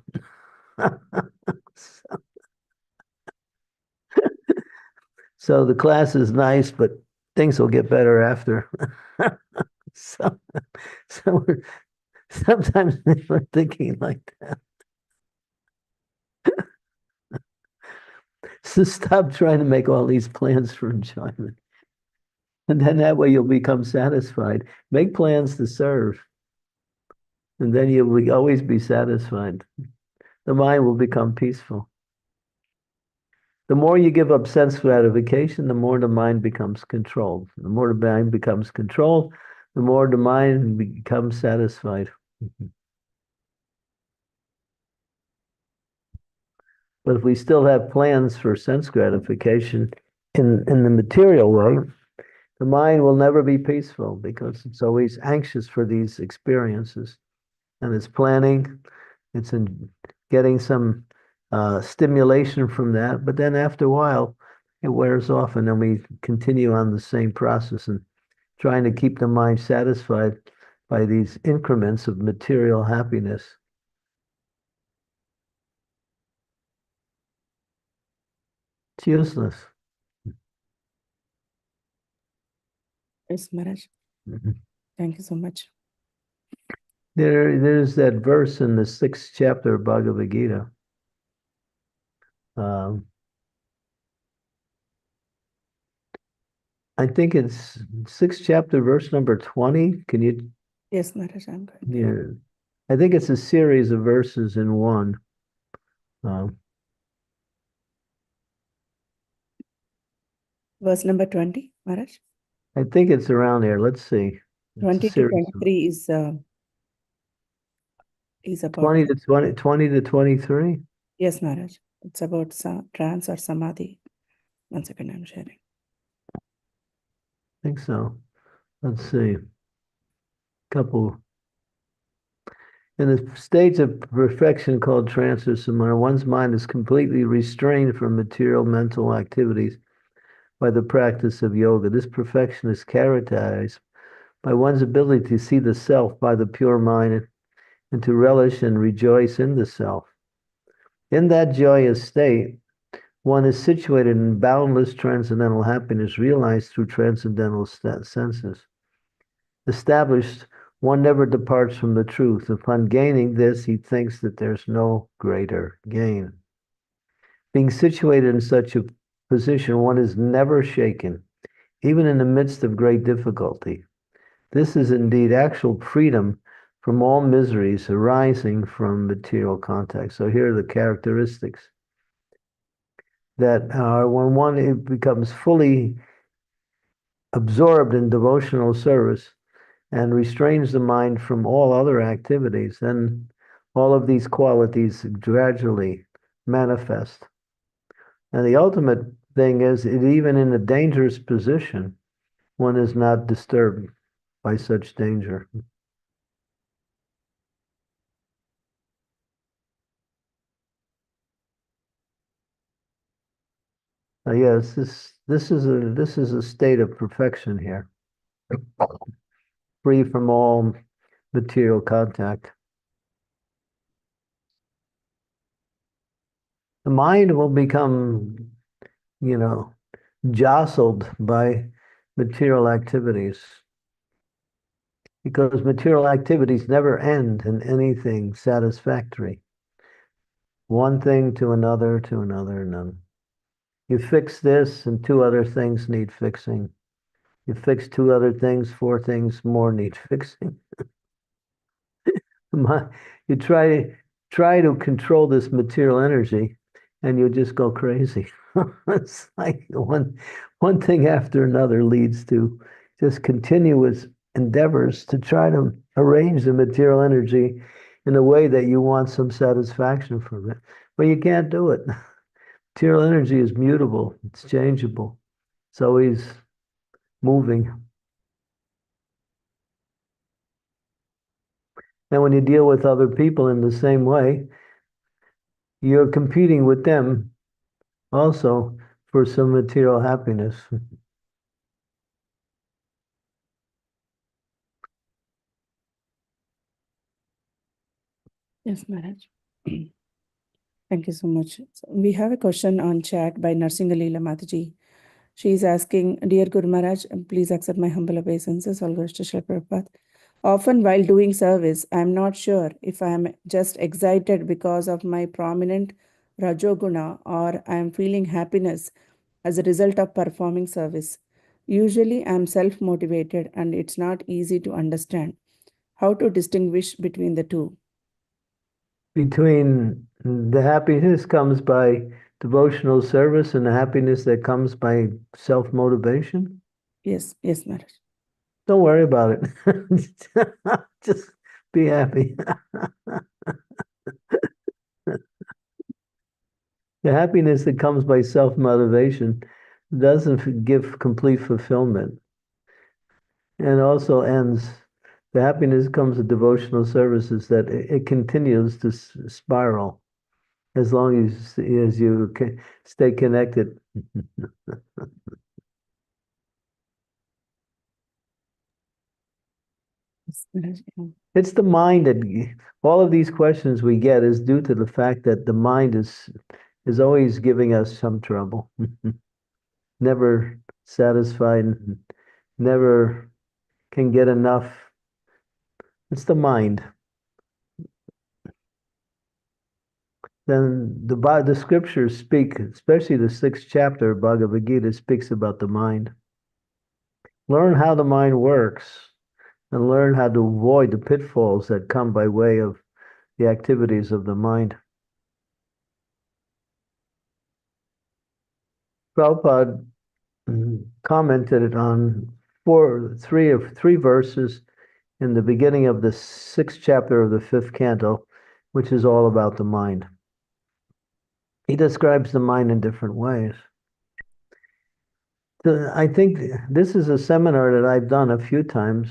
So the class is nice, but things will get better after. so sometimes we're thinking like that. So stop trying to make all these plans for enjoyment. And then that way you'll become satisfied. Make plans to serve. And then you will always be satisfied. The mind will become peaceful. The more you give up sense gratification, the more the mind becomes controlled. The more the mind becomes controlled, the more the mind becomes satisfied. But if we still have plans for sense gratification in the material world, the mind will never be peaceful because it's always anxious for these experiences. And it's planning, it's in getting some stimulation from that. But then after a while, it wears off, and then we continue on the same process and trying to keep the mind satisfied by these increments of material happiness. It's useless. Yes, Maharaj. Thank you so much. There's that verse in the 6th chapter of Bhagavad Gita. I think it's 6th chapter, verse number 20. Can you? Yes, Maharaj, I'm going. Yeah. I think it's a series of verses in one. Verse number 20, Maharaj. I think it's around there. Let's see. It's 20 a to series of 23 is about 20 to 20 to 23. yes, Maharaj. It's about trance or samadhi. 1 second, I'm sharing. I think so. Let's see. Couple. In the stage of perfection called trance or samadhi, one's mind is completely restrained from material mental activities by the practice of yoga. This perfection is characterized by one's ability to see the self by the pure mind and to relish and rejoice in the self. In that joyous state, one is situated in boundless transcendental happiness realized through transcendental senses. Established, one never departs from the truth. Upon gaining this, he thinks that there's no greater gain. Being situated in such a position, one is never shaken, even in the midst of great difficulty. This is indeed actual freedom from all miseries arising from material contact. So here are the characteristics that are when one becomes fully absorbed in devotional service and restrains the mind from all other activities, then all of these qualities gradually manifest. And the ultimate thing is that even in a dangerous position, one is not disturbed by such danger. Yes, this is a state of perfection here, free from all material contact. The mind will become, jostled by material activities because material activities never end in anything satisfactory. One thing to another, and then you fix this and 2 other things need fixing. You fix 2 other things, 4 things more need fixing. You try to control this material energy and you just go crazy. It's like one thing after another leads to just continuous endeavors to try to arrange the material energy in a way that you want some satisfaction from it. But you can't do it. Material energy is mutable, it's changeable, it's always moving. And when you deal with other people in the same way, you're competing with them also for some material happiness. Yes, Maharaj. Thank you so much. So we have a question on chat by Narsingalila Mataji. She is asking, Dear Guru Maharaj, please accept my humble obeisances. All goes to Srila Prabhupada. Often while doing service, I am not sure if I am just excited because of my prominent Rajoguna or I am feeling happiness as a result of performing service. Usually I am self-motivated and it's not easy to understand how to distinguish between the two. Between the happiness comes by devotional service and the happiness that comes by self-motivation? Yes, Maharaj. Don't worry about it. Just be happy. The happiness that comes by self-motivation doesn't give complete fulfillment, and also ends. The happiness comes with devotional services that it continues to spiral as long as you stay connected. It's the mind that all of these questions we get is due to the fact that the mind is always giving us some trouble. Never satisfied, never can get enough. It's the mind. Then the scriptures speak, especially the 6th chapter of Bhagavad Gita speaks about the mind. Learn how the mind works and learn how to avoid the pitfalls that come by way of the activities of the mind. Prabhupada commented on three verses in the beginning of the 6th chapter of the 5th canto, which is all about the mind. He describes the mind in different ways. I think this is a seminar that I've done a few times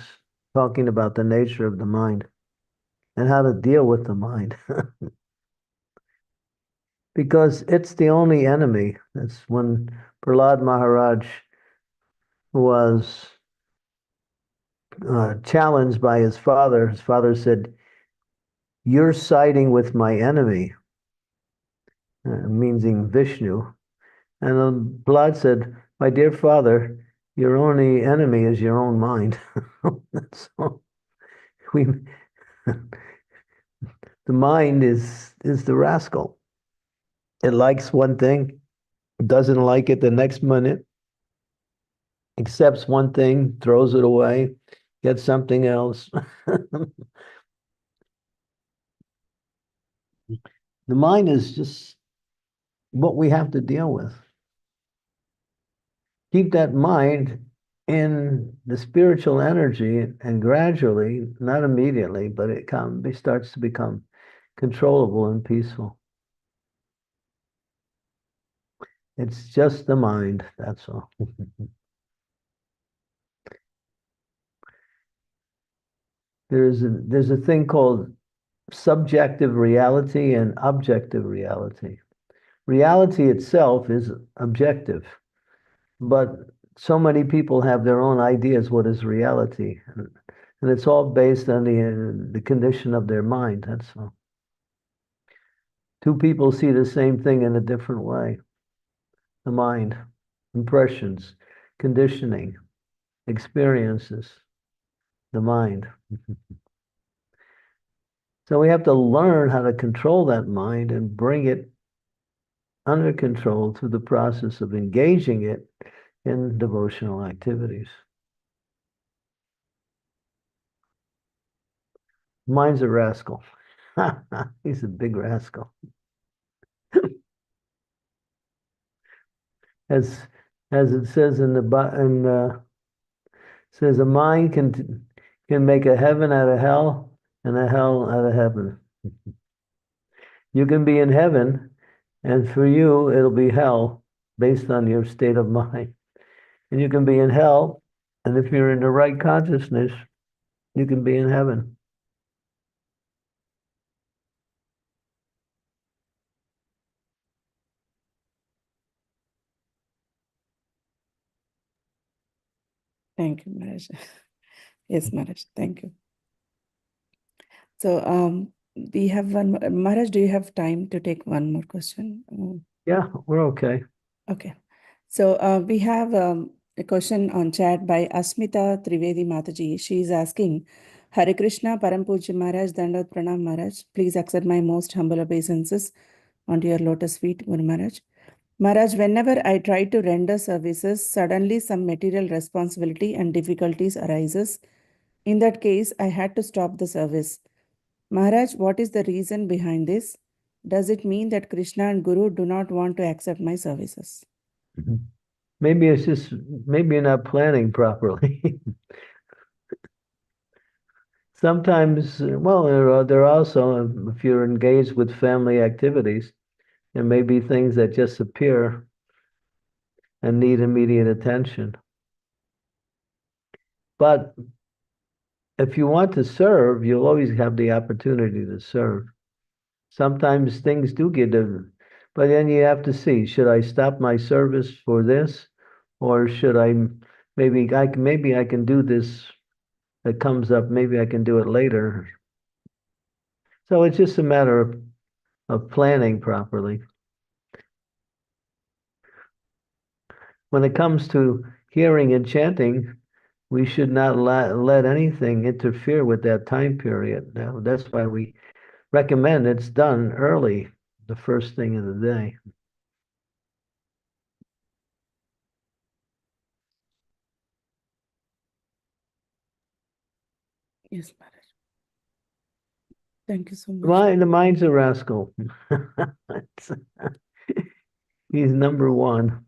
talking about the nature of the mind and how to deal with the mind. Because it's the only enemy. That's when Prahlad Maharaj was challenged by his father. His father said, "You're siding with my enemy," meaning Vishnu. And Prahlad said, "My dear father, your only enemy is your own mind." So the mind is the rascal. It likes one thing, doesn't like it the next minute, accepts one thing, throws it away, gets something else. The mind is just what we have to deal with. Keep that mind in the spiritual energy, and gradually, not immediately, but it starts to become controllable and peaceful. It's just the mind, that's all. There's a thing called subjective reality and objective reality. Reality itself is objective, but so many people have their own ideas what is reality, and it's all based on the condition of their mind, that's all. Two people see the same thing in a different way. The mind, impressions, conditioning, experiences, the mind. So we have to learn how to control that mind and bring it under control through the process of engaging it in devotional activities. Mind's a rascal. He's a big rascal. As it says says a mind can make a heaven out of hell and a hell out of heaven. You can be in heaven, and for you it'll be hell based on your state of mind. And you can be in hell, and if you're in the right consciousness, you can be in heaven. Thank you, Maharaj. Yes, Maharaj, thank you. So we have one more. Maharaj, do you have time to take one more question? Yeah, we're okay. Okay. So we have a question on chat by Asmita Trivedi Mataji. She is asking, Hare Krishna, Param Pujya Maharaj, Dandavat Pranam Maharaj. Please accept my most humble obeisances onto your lotus feet, Guru Maharaj. Maharaj, whenever I try to render services, suddenly some material responsibility and difficulties arises. In that case, I had to stop the service. Maharaj, what is the reason behind this? Does it mean that Krishna and Guru do not want to accept my services? Maybe you're not planning properly. Sometimes, well, there are also, if you're engaged with family activities, there may be things that just appear and need immediate attention. But if you want to serve, you'll always have the opportunity to serve. Sometimes things do get but then you have to see, should I stop my service for this? Or should I, maybe I can do this that comes up, maybe I can do it later. So it's just a matter of planning properly. When it comes to hearing and chanting, we should not let anything interfere with that time period. Now, that's why we recommend it's done early, the first thing of the day. Yes, Maharaj. Thank you so much. The mind's a rascal. He's number one.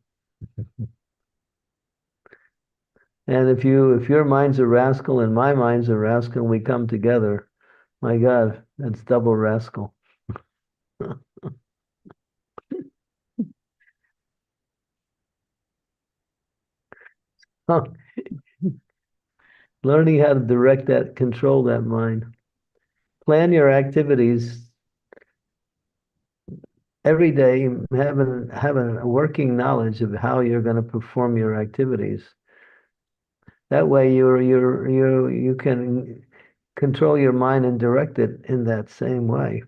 And if your mind's a rascal and my mind's a rascal, we come together. My God, that's double rascal. Learning how to direct that, control that mind. Plan your activities every day, having a working knowledge of how you're going to perform your activities. That way you can control your mind and direct it in that same way.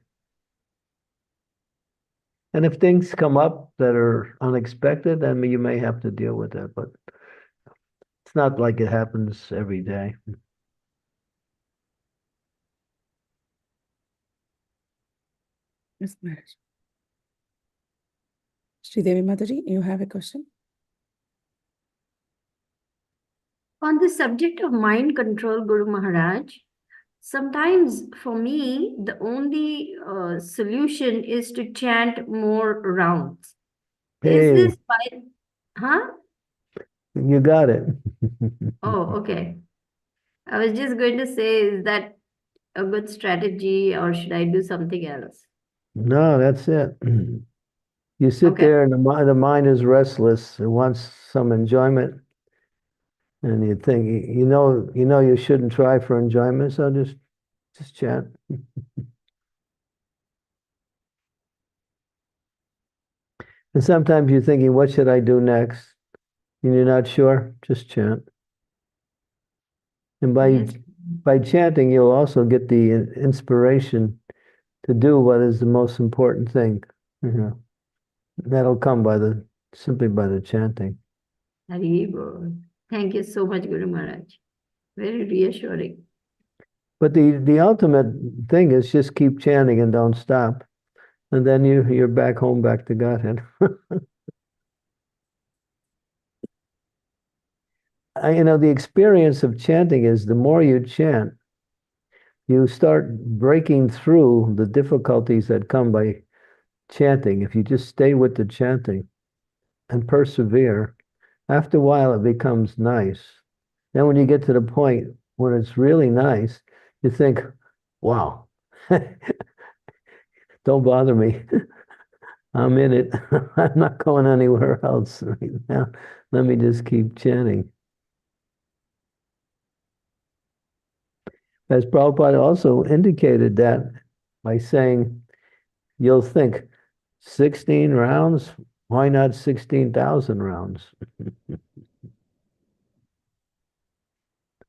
And if things come up that are unexpected, then you may have to deal with it, but it's not like it happens every day. Yes, Maharaj. Sridevi Mataji, you have a question? On the subject of mind control, Guru Maharaj, sometimes for me, the only solution is to chant more rounds. Is Hey, this by, huh? you got it. Oh, okay. I was just going to say, is that a good strategy or should I do something else? No, that's it. You sit Okay. there and the mind is restless. It wants some enjoyment. And you think, you shouldn't try for enjoyment, so just chant. And sometimes you're thinking, what should I do next? And you're not sure, just chant. And Yes. by chanting, you'll also get the inspiration to do what is the most important thing. That'll come simply by the chanting. Hari Bol. Thank you so much, Guru Maharaj. Very reassuring. But the ultimate thing is just keep chanting and don't stop. And then you're back home, back to Godhead. The experience of chanting is the more you chant, you start breaking through the difficulties that come by chanting. If you just stay with the chanting and persevere, after a while it becomes nice. Then when you get to the point where it's really nice, you think, wow, don't bother me. I'm in it. I'm not going anywhere else right now. Let me just keep chanting. As Prabhupada also indicated that by saying, you'll think 16 rounds, why not 16,000 rounds?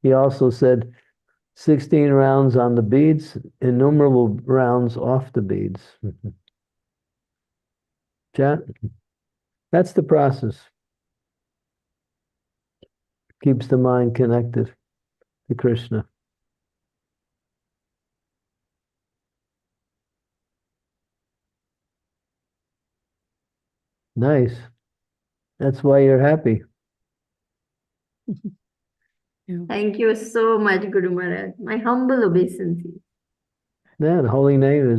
He also said 16 rounds on the beads, innumerable rounds off the beads. Chant. That's the process. Keeps the mind connected to Krishna. Nice. That's why you're happy. Yeah. Thank you so much, Guru Maharaj. My humble obeisance. Yeah, the holy name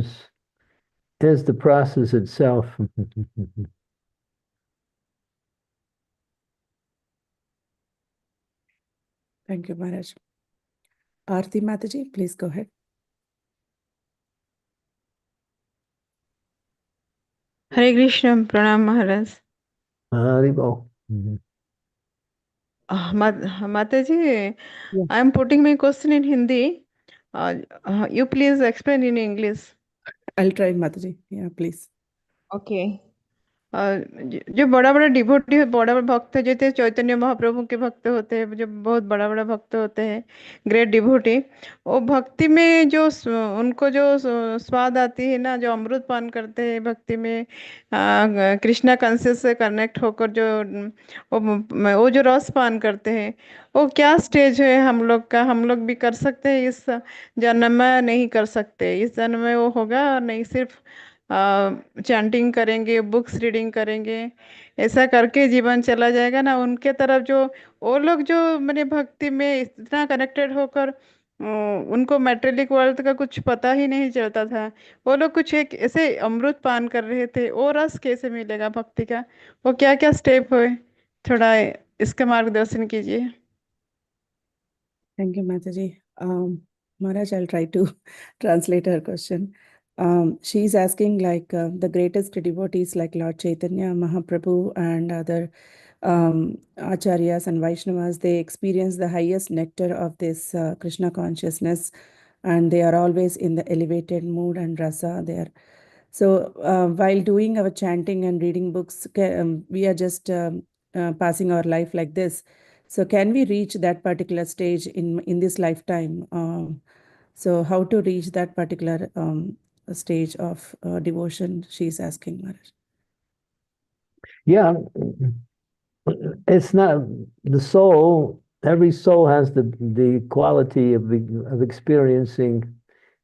is the process itself. Thank you, Maharaj. Aarti Mataji, please go ahead. Hare Krishna, Pranam Maharaj. Haribo. Mataji, Yeah. I am putting my question in Hindi. You please explain in English. I'll try, Mataji. Yeah, please. Okay. जो बड़ा बड़ा devotee है, बड़ा बड़ा भक्त है, जैसे चैतन्य महाप्रभु के भक्त होते हैं, जो बहुत बड़ा बड़ा भक्त होते हैं, ग्रेट डिवोटी, वो भक्ति में जो उनको जो स्वाद आती है ना, जो अमृत पान करते हैं भक्ति में, कृष्णा कॉन्शियस से कनेक्ट होकर जो वो जो रस पान करते हैं, वो क्या स्टेज है हम लोग का? हम लोग भी कर सकते हैं इस जन्म में? नहीं कर सकते इस जन्म में, वो होगा नहीं, सिर्फ चैंटिंग करेंगे, बुक्स रीडिंग करेंगे, ऐसा करके जीवन चला जाएगा ना? उनके तरफ जो वो लोग जो मैंने भक्ति में इतना कनेक्टेड होकर उनको मैटेरियलिक वर्ल्ड का कुछ पता ही नहीं चलता था, वो लोग कुछ एक ऐसे अमृत पान कर रहे थे, वो रस कैसे मिलेगा भक्ति का? वो क्या क्या स्टेप हुए, थोड़ा इसका मार्गदर्शन कीजिए। Thank you, Mataji. Maharaj, I'll try to translate her question. She's asking like the greatest devotees like Lord Chaitanya, Mahaprabhu, and other Acharyas and Vaishnavas, they experience the highest nectar of this Krishna consciousness, and they are always in the elevated mood and rasa there. So while doing our chanting and reading books, we are just passing our life like this. So can we reach that particular stage in this lifetime? So how to reach that particular stage of devotion? She's asking, Maharaj. Yeah, it's not the soul. Every soul has the quality of experiencing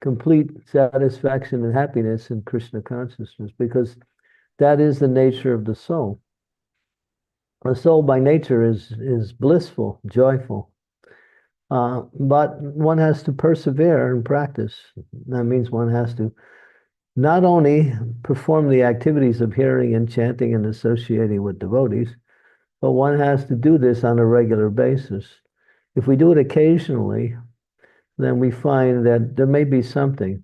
complete satisfaction and happiness in Krishna consciousness, because that is the nature of the soul. The soul by nature is blissful, joyful. But one has to persevere and practice. That means one has to not only perform the activities of hearing and chanting and associating with devotees, but one has to do this on a regular basis. If we do it occasionally, then we find that there may be something.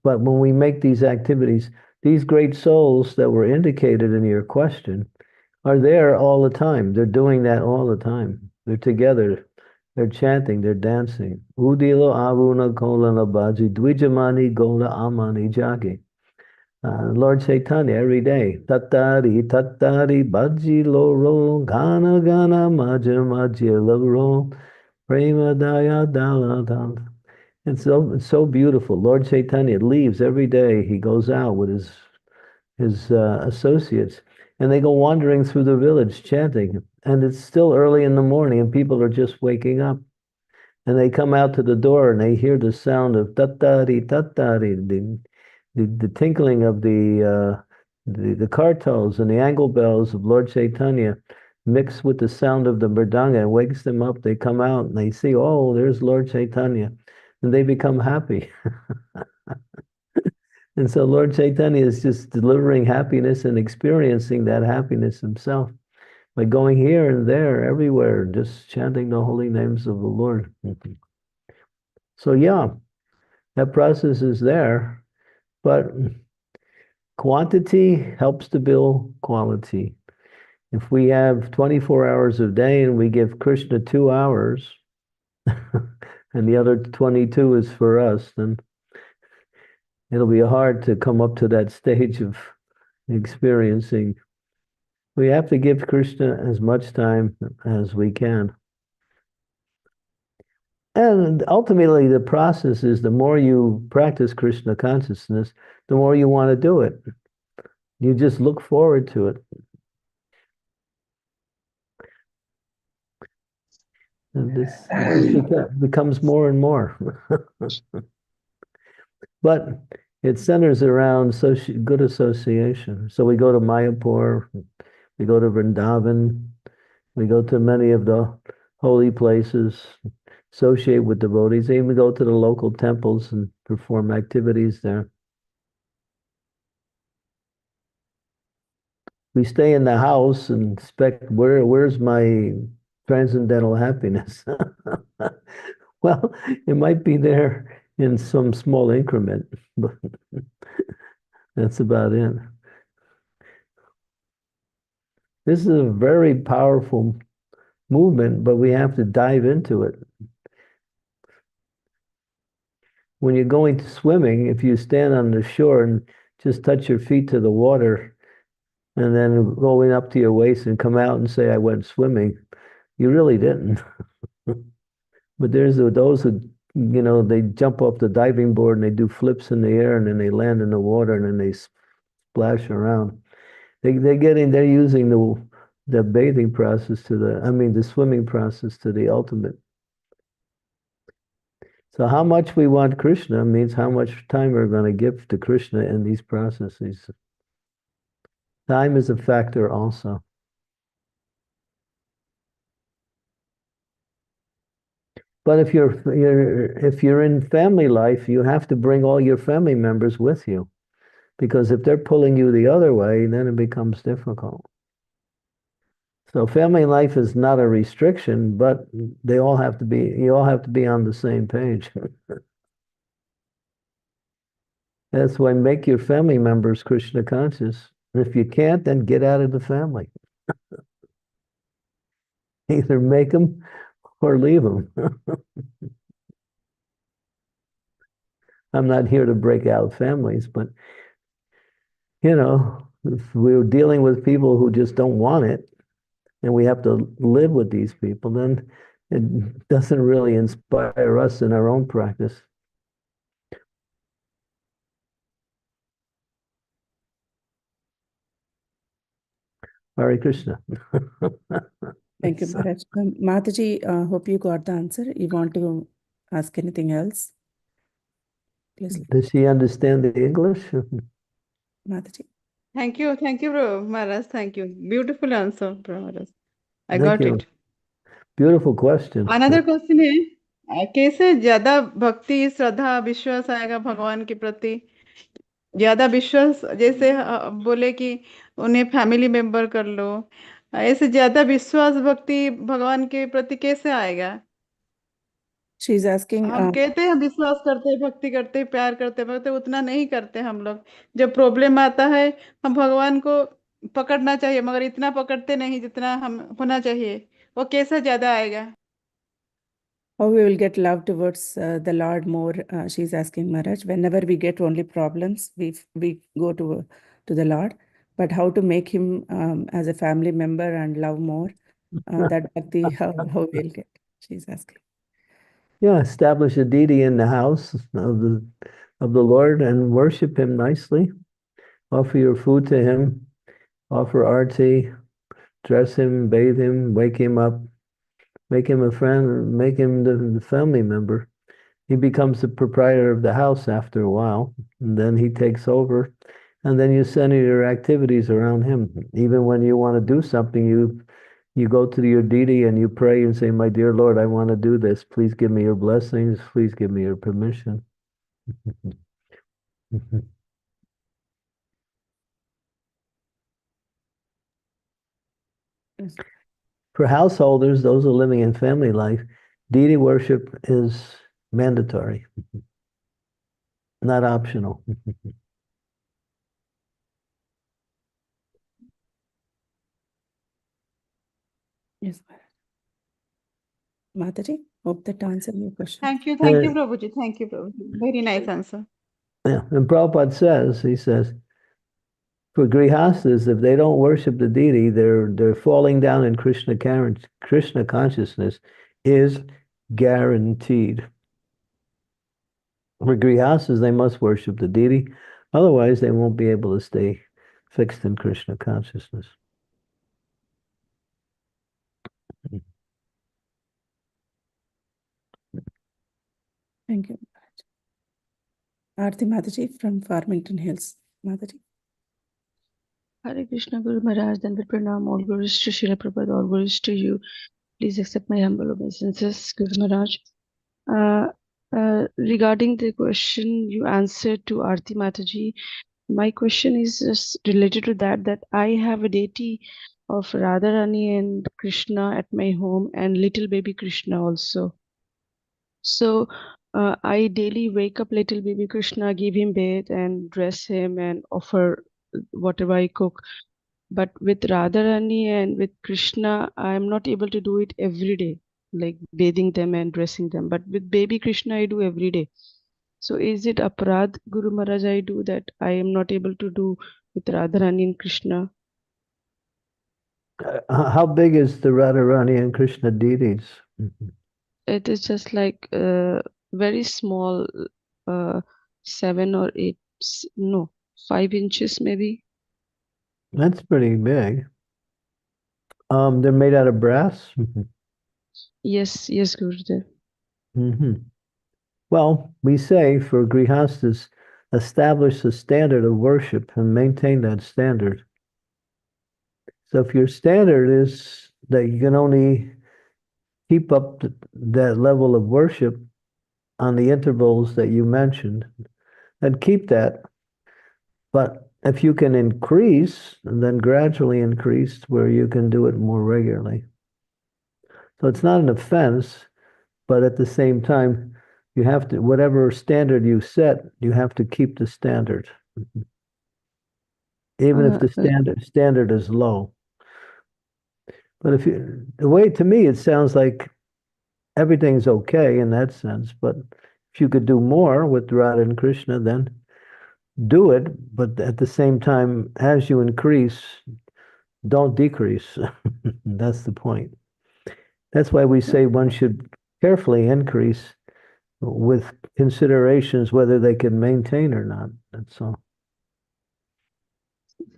But when we make these activities, these great souls that were indicated in your question are there all the time. They're doing that all the time. They're together. They're chanting, they're dancing. Udilo avuna kolana baji dwijamani gola amani jagi. Lord Chaitanya every day. Tattari, tattari, baji loro, gana gana, maja maja loro, prema daya dala dala. It's so beautiful. Lord Chaitanya leaves every day. He goes out with his associates, and they go wandering through the village chanting. And it's still early in the morning, and people are just waking up. And they come out to the door, and they hear the sound of tattari tattari, the tinkling of the kartals and the angle bells of Lord Chaitanya mixed with the sound of the mridanga, and wakes them up. They come out and they see, oh, there's Lord Chaitanya, and they become happy. And so Lord Chaitanya is just delivering happiness and experiencing that happiness himself by going here and there, everywhere, just chanting the holy names of the Lord. So yeah, that process is there, but quantity helps to build quality. If we have 24 hours a day and we give Krishna 2 hours, and the other 22 is for us, then it'll be hard to come up to that stage of experiencing. We have to give Krishna as much time as we can. And ultimately, the process is the more you practice Krishna consciousness, the more you want to do it. You just look forward to it. And this becomes more and more. But it centers around good association. So we go to Mayapur, we go to Vrindavan, we go to many of the holy places, associate with devotees, even go to the local temples and perform activities there. We stay in the house and expect, where's my transcendental happiness? Well, it might be there in some small increment, but that's about it. This is a very powerful movement, but we have to dive into it. When you're going to swimming, if you stand on the shore and just touch your feet to the water and then going up to your waist and come out and say, I went swimming, you really didn't. But there's those who, they jump off the diving board and they do flips in the air and then they land in the water and then they splash around. They're using the bathing process the swimming process to the ultimate. So how much we want Krishna means how much time we're going to give to Krishna in these processes. Time is a factor also. But if you're in family life, you have to bring all your family members with you, because if they're pulling you the other way, then it becomes difficult. So family life is not a restriction, but you all have to be on the same page. That's why make your family members Krishna conscious. If you can't, then get out of the family. Either make them or leave them. I'm not here to break out families, but if we're dealing with people who just don't want it, and we have to live with these people, then it doesn't really inspire us in our own practice. Hare Krishna. Thank you, Maharaj. Mataji, hope you got the answer. You want to ask anything else? Please, Does she understand the English? Mataji. Thank you, Bro Maharaj. Thank you. Beautiful answer, Bro Maharaj. I Thank got you. it. Beautiful question. Another question है कैसे ज्यादा भक्ति श्रद्धा विश्वास आएगा भगवान के प्रति ज्यादा विश्वास जैसे बोले कि उन्हें फैमिली मेंबर कर लो ऐसे ज्यादा विश्वास भक्ति भगवान के प्रति कैसे आएगा She is asking, हम कहते हैं विश्वास करते हैं भक्ति करते हैं प्यार करते हैं उतना नहीं करते हम लोग जब प्रॉब्लम आता है हम भगवान को पकड़ना चाहिए मगर इतना पकड़ते नहीं जितना हम होना चाहिए वो कैसे ज्यादा आएगा how we will get love towards the Lord more? She's asking Maharaj. Whenever we get only problems, we go to the Lord. But how to make him as a family member and love more? That bhakti, how we'll get? She's asking. Yeah, establish a deity in the house of the Lord and worship him nicely. Offer your food to him. Offer arti. Dress him, bathe him, wake him up. Make him a friend, make him the family member. He becomes the proprietor of the house after a while, and then he takes over, and then you center your activities around him. Even when you want to do something, you go to your deity and you pray and say, my dear Lord, I want to do this. Please give me your blessings. Please give me your permission. For householders, those who are living in family life, deity worship is mandatory, not optional. Yes, Mataji, hope that answered your question. Thank you, Prabhuji. Thank you, Prabhuji. Very nice answer. Yeah, and Prabhupada says, for grihastas, if they don't worship the deity, they're falling down in Krishna consciousness is guaranteed. For grihastas, they must worship the deity, otherwise they won't be able to stay fixed in Krishna consciousness. Thank you, Maharaj. Aarti Mataji from Farmington Hills. Mataji. Hare Krishna Guru Maharaj, then we pranam all gurus to Srila Prabhupada, all gurus to you. Please accept my humble obeisances, Guru Maharaj. Regarding the question you answered to Aarti Mataji, my question is just related to that I have a deity of Radharani and Krishna at my home and little baby Krishna also. So I daily wake up little baby Krishna, give him bath and dress him and offer whatever I cook. But with Radharani and with Krishna, I am not able to do it every day, like bathing them and dressing them. But with baby Krishna, I do every day. So is it aparad, Guru Maharaj, I do that I am not able to do with Radharani and Krishna? How big is the Radharani and Krishna deities? It is just like very small, 7 or 8, no, 5 inches maybe. That's pretty big. They're made out of brass. Yes, yes, Gurudev. Well, we say for grihastas, establish a standard of worship and maintain that standard. So if your standard is that you can only keep up that level of worship on the intervals that you mentioned, then keep that. But if you can increase, then gradually increase where you can do it more regularly. So it's not an offense, but at the same time, you have to, whatever standard you set, you have to keep the standard. Even if the standard is low. But if you, the way to me, it sounds like everything's okay in that sense. But if you could do more with Radha and Krishna, then do it. But at the same time, as you increase, don't decrease. That's the point. That's why we say one should carefully increase with considerations whether they can maintain or not. That's all.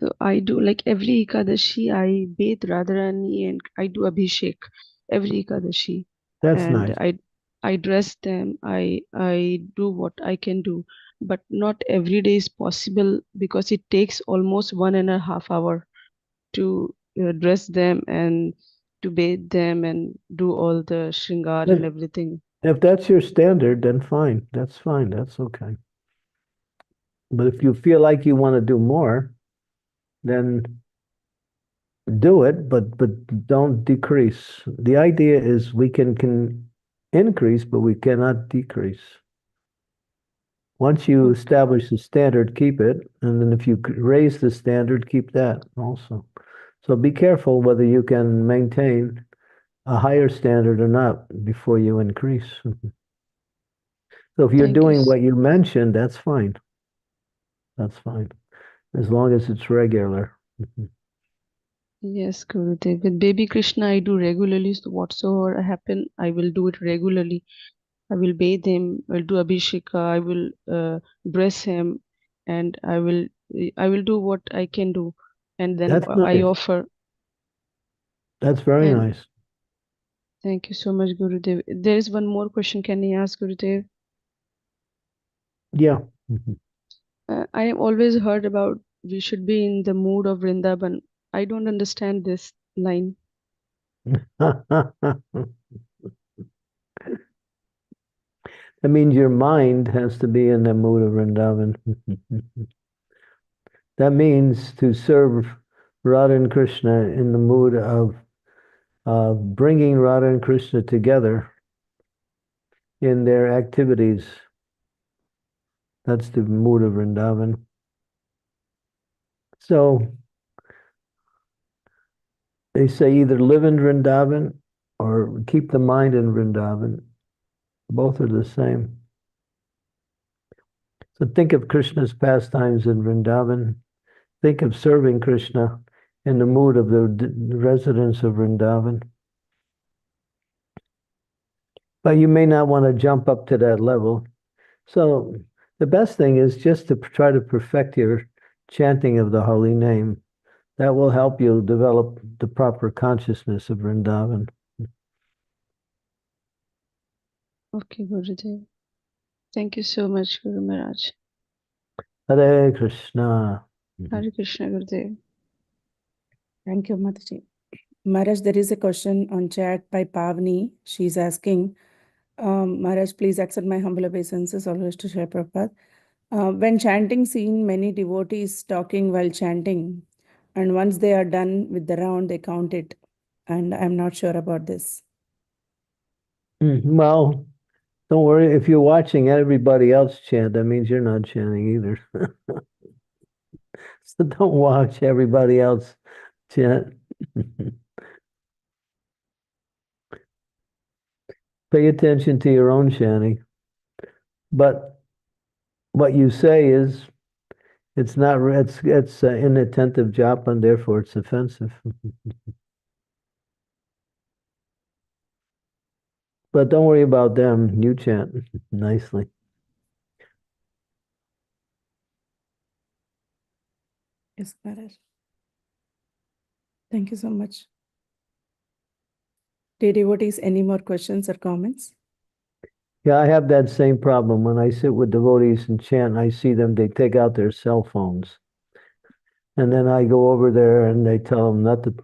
So I do like every Ekadashi, I bathe Radharani and I do Abhishek every Ekadashi. That's and nice. I dress them. I do what I can do, but not every day is possible because it takes almost 1.5 hour to dress them and to bathe them and do all the shringar and everything. If that's your standard, then fine. That's fine. That's okay. But if you feel like you want to do more, then do it, but don't decrease. The idea is we can increase, but we cannot decrease. Once you establish the standard, keep it, and then if you raise the standard, keep that also. So be careful whether you can maintain a higher standard or not before you increase. So if you're Thank you. doing what you mentioned, that's fine. That's fine, as long as it's regular. Yes, Gurudev. With baby Krishna, I do regularly. So whatsoever happen, I will do it regularly. I will bathe him. I'll do Abhisheka. I will dress him, and I will do what I can do, and then That's I nice. offer. That's very And nice. thank you so much, Gurudev. There is one more question. Can I ask, Gurudev? Yeah. I have always heard about we should be in the mood of Vrindavan. I don't understand this line. That means your mind has to be in the mood of Vrindavan. That means to serve Radha and Krishna in the mood of bringing Radha and Krishna together in their activities. That's the mood of Vrindavan. So they say either live in Vrindavan or keep the mind in Vrindavan. Both are the same. So think of Krishna's pastimes in Vrindavan. Think of serving Krishna in the mood of the residents of Vrindavan. But you may not want to jump up to that level. So the best thing is just to try to perfect your chanting of the holy name. That will help you develop the proper consciousness of Vrindavan. Okay, Gurudev. Thank you so much, Guru Maharaj. Hare Krishna. Hare Krishna, Gurudev. Thank you, Mataji. Maharaj, there is a question on chat by Pavni. She's asking, Maharaj, please accept my humble obeisances, always to Shri Prabhupada. When chanting scene, many devotees talking while chanting, and once they are done with the round, they count it. And I'm not sure about this. Well, Don't worry, if you're watching everybody else chant, that means you're not chanting either. So don't watch everybody else chant. Pay attention to your own chanting. But what you say is, it's not, it's inattentive japa, and therefore it's offensive. But don't worry about them. You chant nicely. Yes, Maharaj. Thank you so much. Dear devotees, any more questions or comments? Yeah, I have that same problem. When I sit with devotees and chant, I see them, they take out their cell phones. And then I go over there and they tell them not to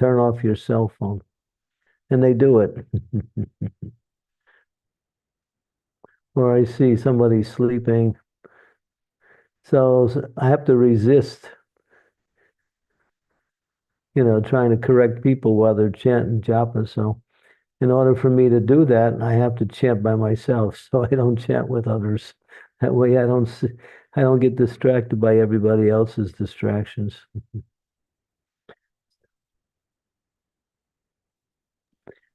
turn off your cell phone. And they do it. Or I see somebody sleeping. So I have to resist, trying to correct people while they're chanting japa. So in order for me to do that, I have to chant by myself. So I don't chant with others. That way I don't get distracted by everybody else's distractions.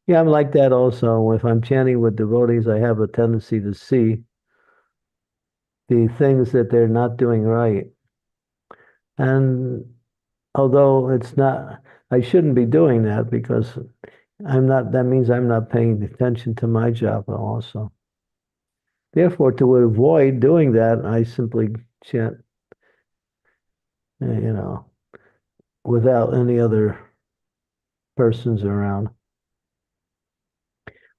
Yeah, I'm like that also. If I'm chanting with devotees, I have a tendency to see the things that they're not doing right. And although I shouldn't be doing that because that means I'm not paying attention to my japa also. Therefore, to avoid doing that, I simply chant, without any other persons around.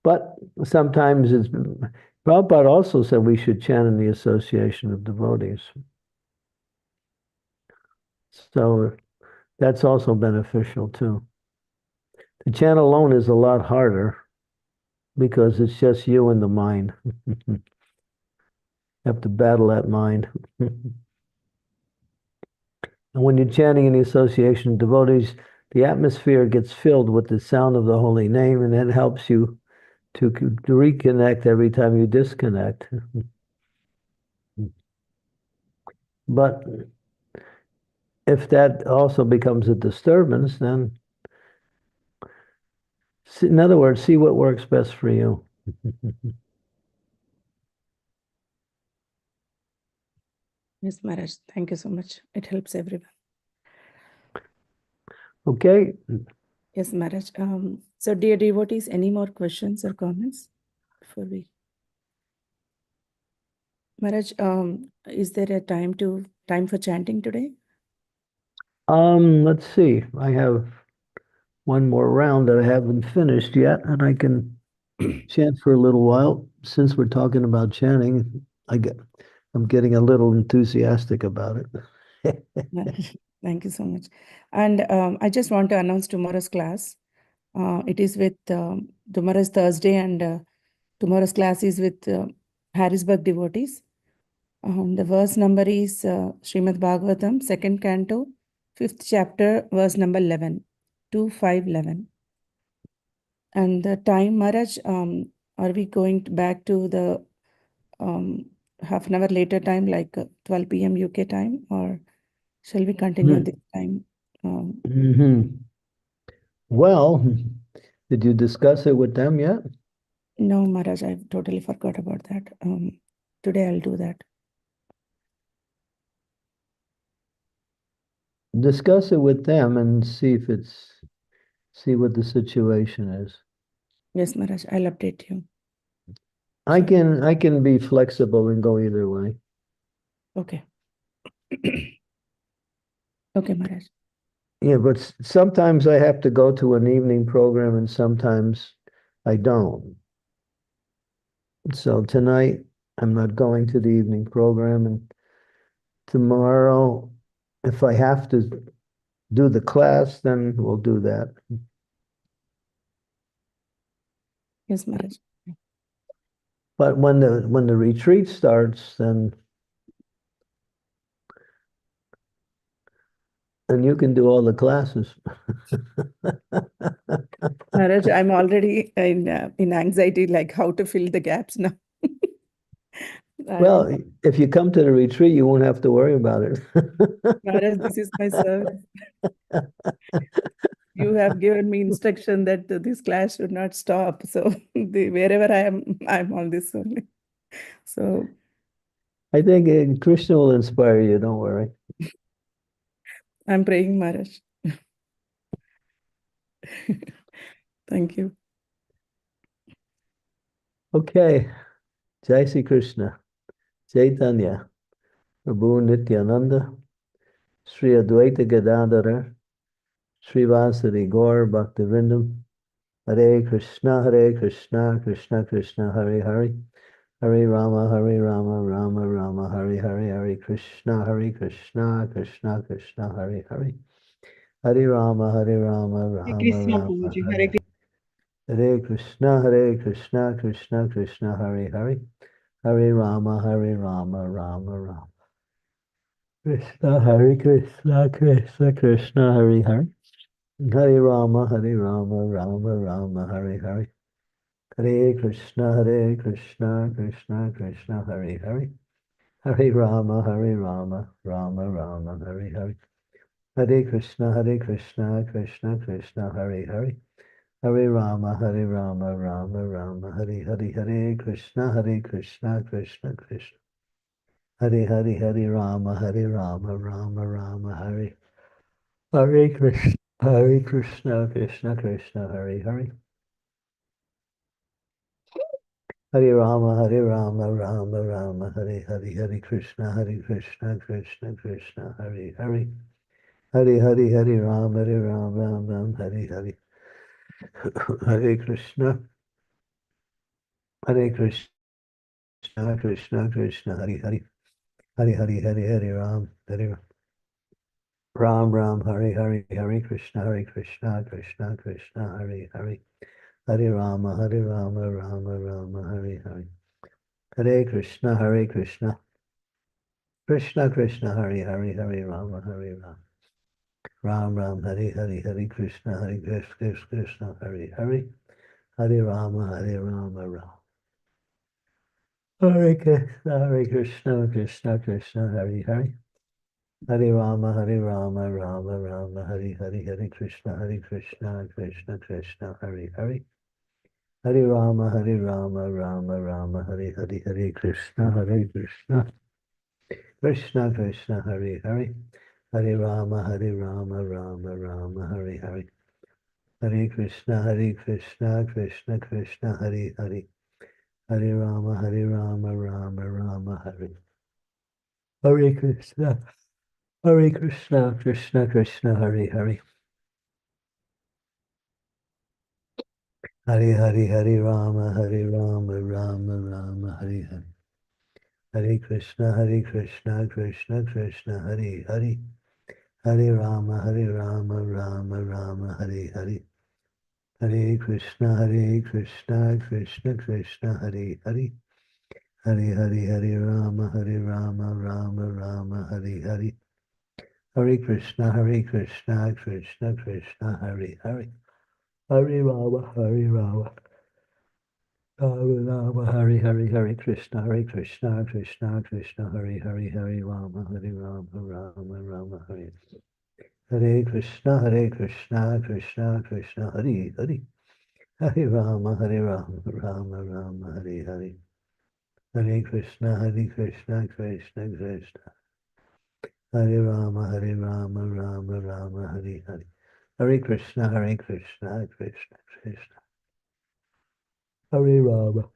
But sometimes Prabhupada also said we should chant in the association of devotees. So that's also beneficial too. The chant alone is a lot harder because it's just you and the mind. You have to battle that mind. And when you're chanting in the association of devotees, the atmosphere gets filled with the sound of the holy name, and that helps you to reconnect every time you disconnect. But if that also becomes a disturbance, then, in other words, see what works best for you. Yes, Maharaj. Thank you so much. It helps everyone. Okay. Yes, Maharaj. So, dear devotees, any more questions or comments before we? Maharaj, is there a time for chanting today? Let's see. I have one more round that I haven't finished yet, and I can chant for a little while. Since we're talking about chanting, I'm getting a little enthusiastic about it. Thank you so much. And I just want to announce tomorrow's class. It is with tomorrow's Thursday, and tomorrow's class is with Harrisburg devotees. The verse number is Srimad Bhagavatam, 2nd canto, 5th chapter, verse number 11, 2-5-11. And the time, Maharaj, are we going back to the half an hour later time, like 12 p.m. UK time, or shall we continue this time? Well, did you discuss it with them yet? No, Maharaj, I totally forgot about that. Today I'll do that. Discuss it with them and see what the situation is. Yes, Maharaj, I'll update you. I can be flexible and go either way. Okay. Okay, Maharaj. Yeah, but sometimes I have to go to an evening program and sometimes I don't. So tonight I'm not going to the evening program, and tomorrow, if I have to do the class, then we'll do that. Yes, Maharaj. But when the retreat starts, then you can do all the classes. Maharaj, I'm already in anxiety, like how to fill the gaps now. Well, if you come to the retreat, you won't have to worry about it. Maharaj, this is my service. You have given me instruction that this class should not stop. So wherever I am, I'm on this only. So I think Krishna will inspire you. Don't worry. I'm praying, Maharaj. Thank you. Okay. Jai Sri Krishna. Chaitanya. Prabhu Nityananda. Sri Advaita Gadadhara. Sri Vasari Gaur Bhaktivinoda. Hare Krishna, Krishna Krishna, Hare Hare. Hare Rama, Rama Rama, Hare Hare. Hare Krishna, Krishna Krishna, Hare Hare. Hare Rama, Rama Rama, Hare Hare. Hare Krishna, Krishna Krishna, Hare Hare. Hare Rama, Rama Rama. Krishna, Krishna Krishna, Hare Hare. Hare Rama, Rama Rama, Hare Hare. Hare Krishna, Krishna Krishna, Hare Hare. Hare Rama, Rama Rama, Hare Hare. Hare Krishna, Krishna Krishna, Hare Hare. Hare Rama, Rama Rama, Hare Hare. Hare Krishna, Krishna Krishna. Hare Hare, Hare Rama, Rama Rama, Hare Hare Krishna, Krishna Krishna, Hare Hare. Hare Rama, Rama Rama, Hare Hare. Hare Krishna, Krishna Krishna, Hare Hare. Hare Hare, Hare Rama, Rama, Hare Hare. Hare Krishna, Krishna Krishna, Hare Hare. Hare Hare, Hare Ram, Hare Ram, Hare Hare. Hare Krishna, Krishna Krishna, Hare Hare. Hare Rama, Rama, Hare Hare. Hare Krishna, Krishna Krishna, Hare Hare. Hare Rama, Ram. Ram, Hare Hare. Hare Krishna, Krishna, Hare Hare. Hare Rama, Ram. Hare Krishna, Krishna Krishna, Hare Hare. Hare Rama, Rama, Hare Hare. Hare Krishna, Krishna Krishna, Hare Hare. Hare Rama, Rama, Hare Hare. Hare Krishna, Krishna Krishna, Hare Hare. Hare Rama, Rama, Hare Hare. Hare Krishna, Krishna Krishna, Hare Hare. Hare Rama, Rama, Hare. Hare Krishna, Krishna Krishna, Hare Hare. Hare Hare, Hare Rama, Rama Rama, Hare Hare. Hare Krishna, Krishna Krishna, Hare Hare. Hare Rama, Rama Rama, Hare Hare. Hare Krishna, Krishna Krishna, Hare Hare. Hare Hare, Hare Rama, Rama Rama, Hare Hare. Hare Krishna, Krishna Krishna, Hare Hare. Hare Rama, Rama Rama, Hare Hare. Hare Krishna, Krishna Krishna, Hare Hare. Hare Rama, Rama Rama, Hare Hare Krishna, Krishna Krishna, Hare Hare. Hare Rama, Rama Rama, Hare Hare. Hare Krishna, Krishna Krishna. Hare Rama, Rama Rama, Hare Hare. Hare Krishna, Krishna Krishna. Hare Rama,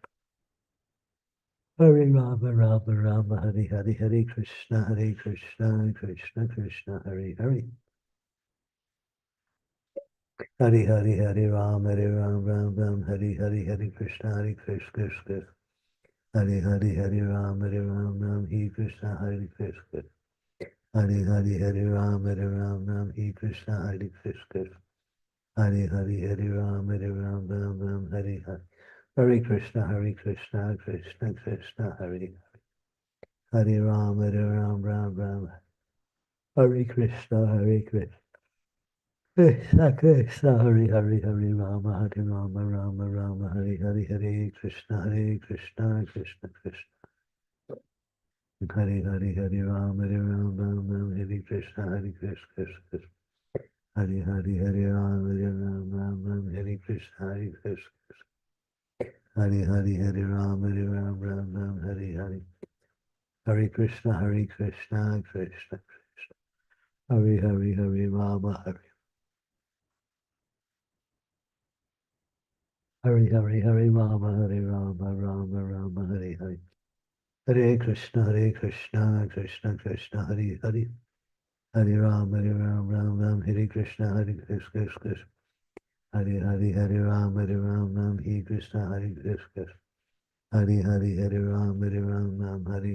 Rama, Hare Hare. Hare Krishna, Krishna Krishna, Hare Hare. Hare Hare, Hare Rama, Ram, Hare Hare. Hare Krishna, Krishna. Hare Hare, Hare Rama, Ram, Hare Krishna, Hare Krishna. Hare Hare, Hare Rama, Ram, Hare Krishna, Hare Krishna. Hare Hare, Hare Rama, Ram, Hare Hare. Hare Krishna, Krishna Krishna, Hare Hare. Hare Rama, Ram. Hare Krishna, Krishna Krishna, Hare Hare. Hare Rama, Rama Hare Hare. Hare Krishna, Krishna Krishna. Hare Hare Hare Ram Ram Hare Krishna Krishna. Hare Hare Hare Ram Hare Krishna Krishna. Hare Hare Hare Ram Hare Hare. Hare Krishna Krishna Krishna. Hare Hare Hare Rama Hare. Hare Hare Hare Rama Hare Rama Rama Hare Hare. Hare Krishna Krishna Krishna Hare Hare. Hare Ram Ram Hare Krishna Krishna. Hare Hare Hare Ram Hare Krishna Krishna. Hare Hare Hare Ram Hare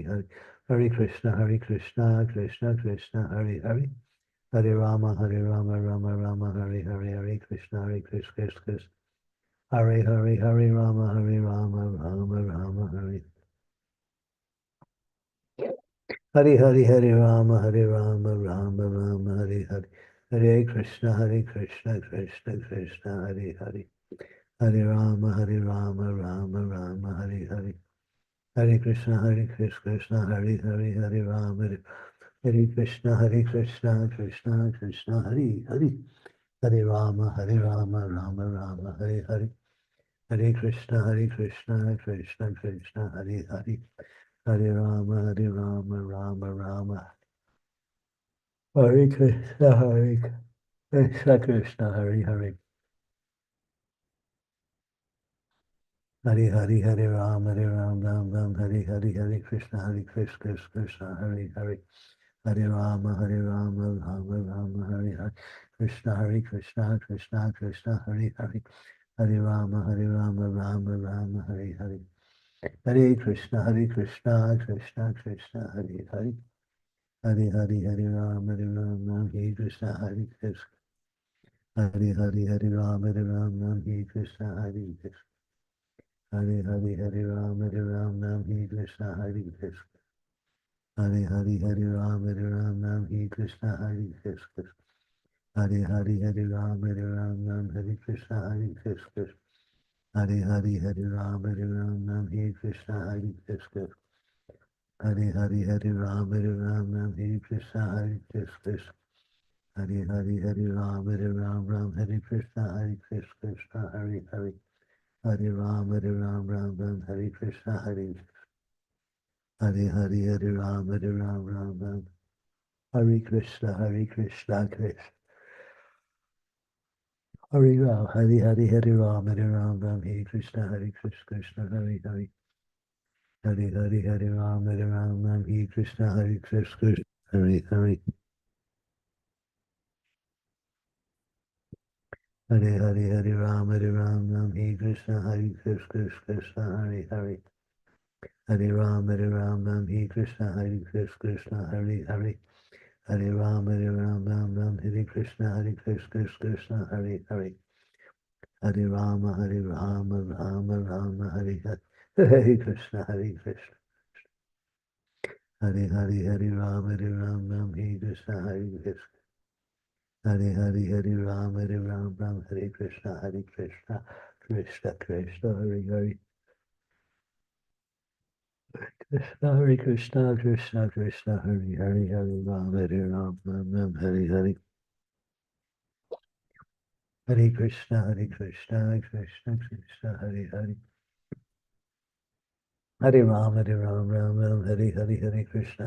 Hare. Hare Krishna Krishna Krishna Hare Hare. Hare Rama Rama Hare Hare Hare Krishna Krishna. Hare Hare Hare Rama Rama Hare. Hare Hare Hare Rama Rama Hare Hare. Hare Krishna Krishna Krishna Hare Hare. Hare Rama Rama Hare Hare. Hare Krishna Krishna Hare Hare Rama. Hare Krishna Krishna Krishna Hare Hare. Hare Rama Rama Hare Hare. Hare Krishna Krishna Krishna Hare Hare. Hare Rama Rama. Hare Krishna Hare Hare. Hare Hare Hare Ram Ram Hare Hare Krishna Krishna Hare Hare. Hare Rama Rama Hare Hare. Krishna Krishna Krishna Hare Hare. Hare Rama Rama Hare Hare. Hare Krishna Krishna Krishna Hare Hare. Hare Hare Ram Hare Krishna Krishna. Hare Hare Ram Hare Krishna Krishna. Hare Hare Ram Hare Krishna Krishna. Hare Hare Ram Hare Krishna Krishna. Hare Hare Ram Hare Krishna Krishna. Hare Hare Ram Hare Krishna Krishna. Hare Hare Ram Hare Krishna Krishna. Hare Hare Ram Hare Krishna Krishna. Hare Hare. Hare Ram Hare Krishna Hare. Hare Hare Ram Hare Krishna Krishna. Hare Ram Hare Ram Hare Krishna Krishna Hare Hare. Hare Hare Ram Hare Krishna Krishna Hare Hare. Hare Hare Ram Hare Krishna Krishna Hare Hare. Hare Ram Hare Krishna Krishna Hare Hare. Hare Ram Hare Krishna Krishna Hare Hare. Hare Rama Rama Hare Hare. Hare Krishna Krishna. Hare Hare Ram Hare Krishna Krishna. Hare Hare Ram Hare Krishna Krishna Krishna Hare Hare. Krishna Krishna Hare Hare Ram Hare Hare. Hare Krishna Krishna Krishna Hare Hare. Hare Ram Hare Hare Krishna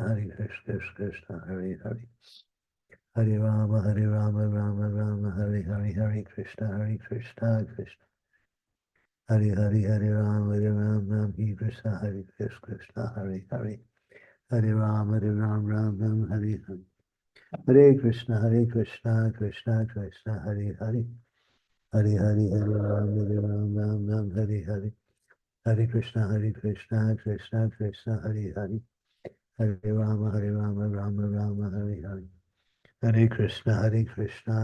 Krishna Hare Hare. Hare Rama Rama Hare Hare Krishna Krishna. Hare Ram Hare Krishna Krishna Hare Hare. Hare Ram Hare Hare. Hare Krishna Krishna Krishna Hare Hare. Hare Ram Hare Hare. Hare Krishna Krishna Krishna Hare Hare. Hare Rama Rama Hare Hare. Hare Krishna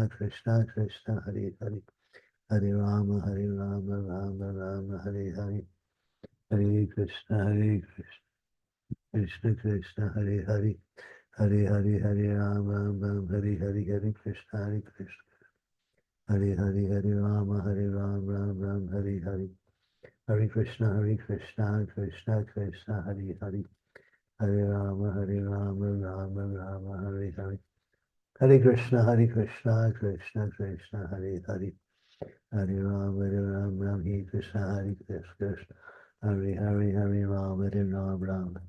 Krishna Krishna Hare Hare. Hare Rama Rama Hare Hare. Hare Krishna Krishna Hare Hare. Hare Rama Hare Hare Krishna. Hare Rama Ram Hare Hare. Hare Krishna Krishna Krishna Hare Hare. Hare Rama, Rama Rama, Hare Hare. Hare Krishna, Krishna Krishna, Hare Hare. Hare Rama, Hare Krishna, Krishna, Hare Hare, Hare Rama, Rama.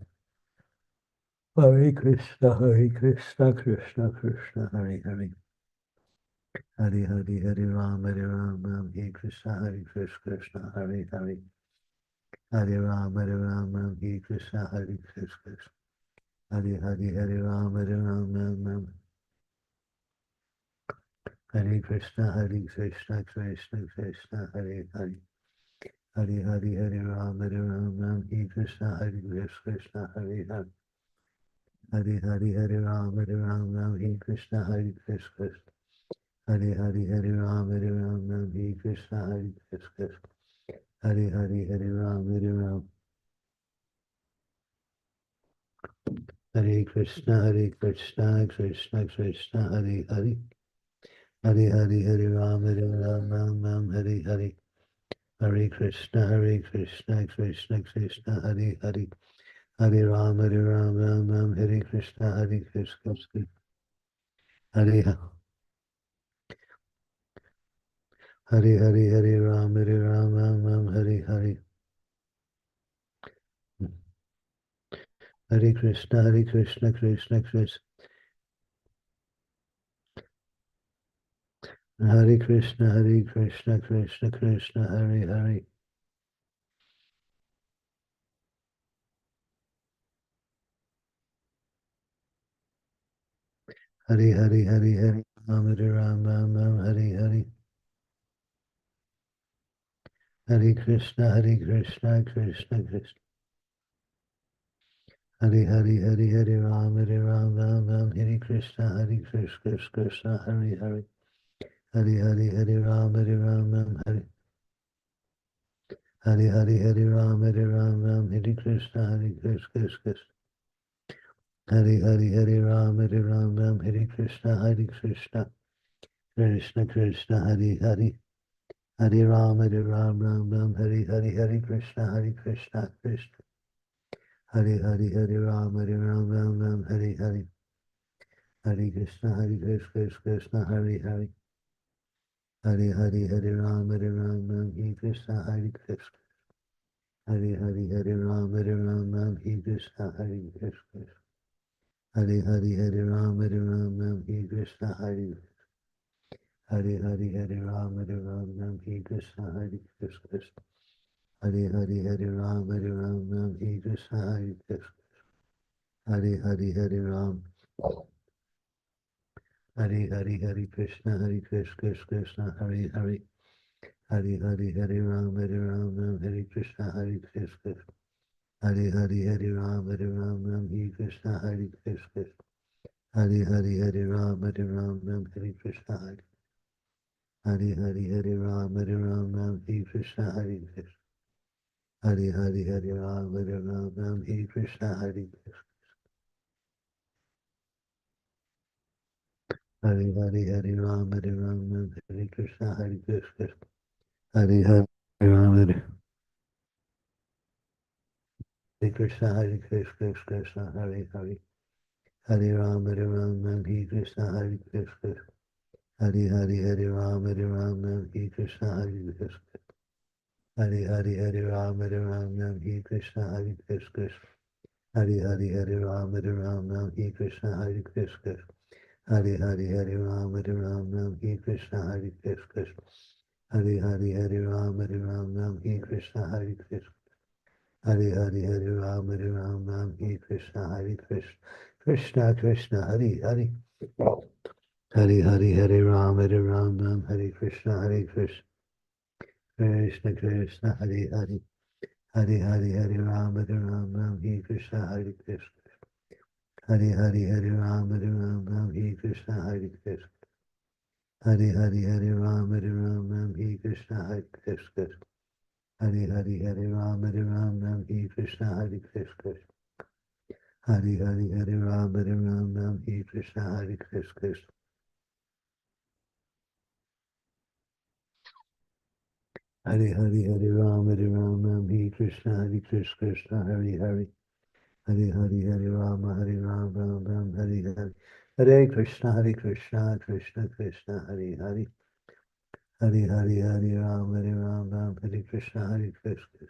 Hare Krishna, Krishna Krishna, Hare Hare. Hare Hare, Hare Rama, Hare Krishna, Krishna, Hare Hare. Hare Rama, Hare Krishna, Krishna. Hare Hare, Hare Rama, Hare Krishna, Krishna, Hare Hare. Hare Hare, Hare Rama, Hare Krishna, Krishna, Hare Hare. Hare Hare, Hare Rama, Hare Krishna, Krishna. Hare Hare, Hare Rama, Hare Krishna, Krishna. Hare Hare, Hare Rama, Hare Krishna, Krishna Krishna, Hare Hare. Hare Hare, Hare Rama, Hare Hare. Hare Krishna, Krishna Krishna, Hare Hare. Hare Rama, Hare Krishna, Krishna. Hare Hare, Hare Rama, Hare Hare. Hare Krishna, Krishna Krishna. Hare Krishna, Krishna Krishna, Hare Hare. Hare Hare, Hare Rama, Hare Hare. Hare Krishna, Krishna Krishna. Hare Hare, Hare Rama, Hare Krishna, Krishna, Hare Hare. Hare Hare, Hare Rama, Hare Hare, Hare Rama, Hare Krishna, Krishna. Hare Hare, Hare Rama, Hare Krishna, Krishna. Krishna Krishna, Hare Hare. Hare Rama, Hare Hare, Hare Krishna, Krishna. Hare Hare, Hare Rama, Hare Hare. Hare Krishna, Krishna, Hare Hare. Hare Hare, Hare Rama, Hare Krishna, Krishna. Hare Hare, Hare Rama, Hare Krishna, Krishna. Hare Hare, Hare Rama, Hare Krishna, Hare Hare, Hare Rama, Hare Krishna, Krishna. Hare Hare, Hare Rama, Hare Krishna, Krishna. Hare Hare, Hare Ram. Hare Hare, Hare Krishna, Krishna, Hare Hare. Hare Hare, Hare Ram, Hare Krishna, Krishna. Hare Hare, Hare Ram, Hare Krishna, Krishna. Hare Hare, Hare Ram, Hare Krishna, Hare Hare, Hare Ram, Hare Krishna, Krishna. Hare Hare, Hare Ram, Hare Krishna, Krishna. Hare Hare, Hare Ram, Hare Krishna, Krishna. Hare Hare, Hare Krishna, Krishna, Hare Hare. Hare Ram, Hare Krishna, Krishna. Hare Hare, Hare Ram, Hare Krishna, Krishna. Hare Hare, Hare Ram, Hare Krishna, Krishna. Hare Hare, Hare Ram, Hare Krishna, Krishna. Hare Hare, Hare Ram, Hare Krishna, Krishna. Hare Hare, Hare Ram, Hare Krishna, Krishna. Hare Hare, Hare Ram, Hare Krishna, Krishna. Krishna Krishna, Hare Hare. Hare Hare, Hare Ram, Hare Krishna, Krishna. Krishna Krishna, Hare Hare. Hare Hare, Hare Ram, Hare Krishna, Krishna. Hare Hare, Hare Ram, Hare Krishna, Krishna. Hare Hare, Hare Ram, Hare Krishna, Krishna. Hare Hare, Hare Ram, Hare Krishna, Krishna. Hare Hare, Hare Ram, Hare Krishna, Krishna. Hare Hare, Hare Ram, Hare Krishna, Krishna, Hare Hare. Hare Hare Hare Rama Hare Rama Rama Hare Hare. Hare Krishna Krishna Krishna Hare Hare. Hare Hare Hare Rama Hare Krishna Krishna.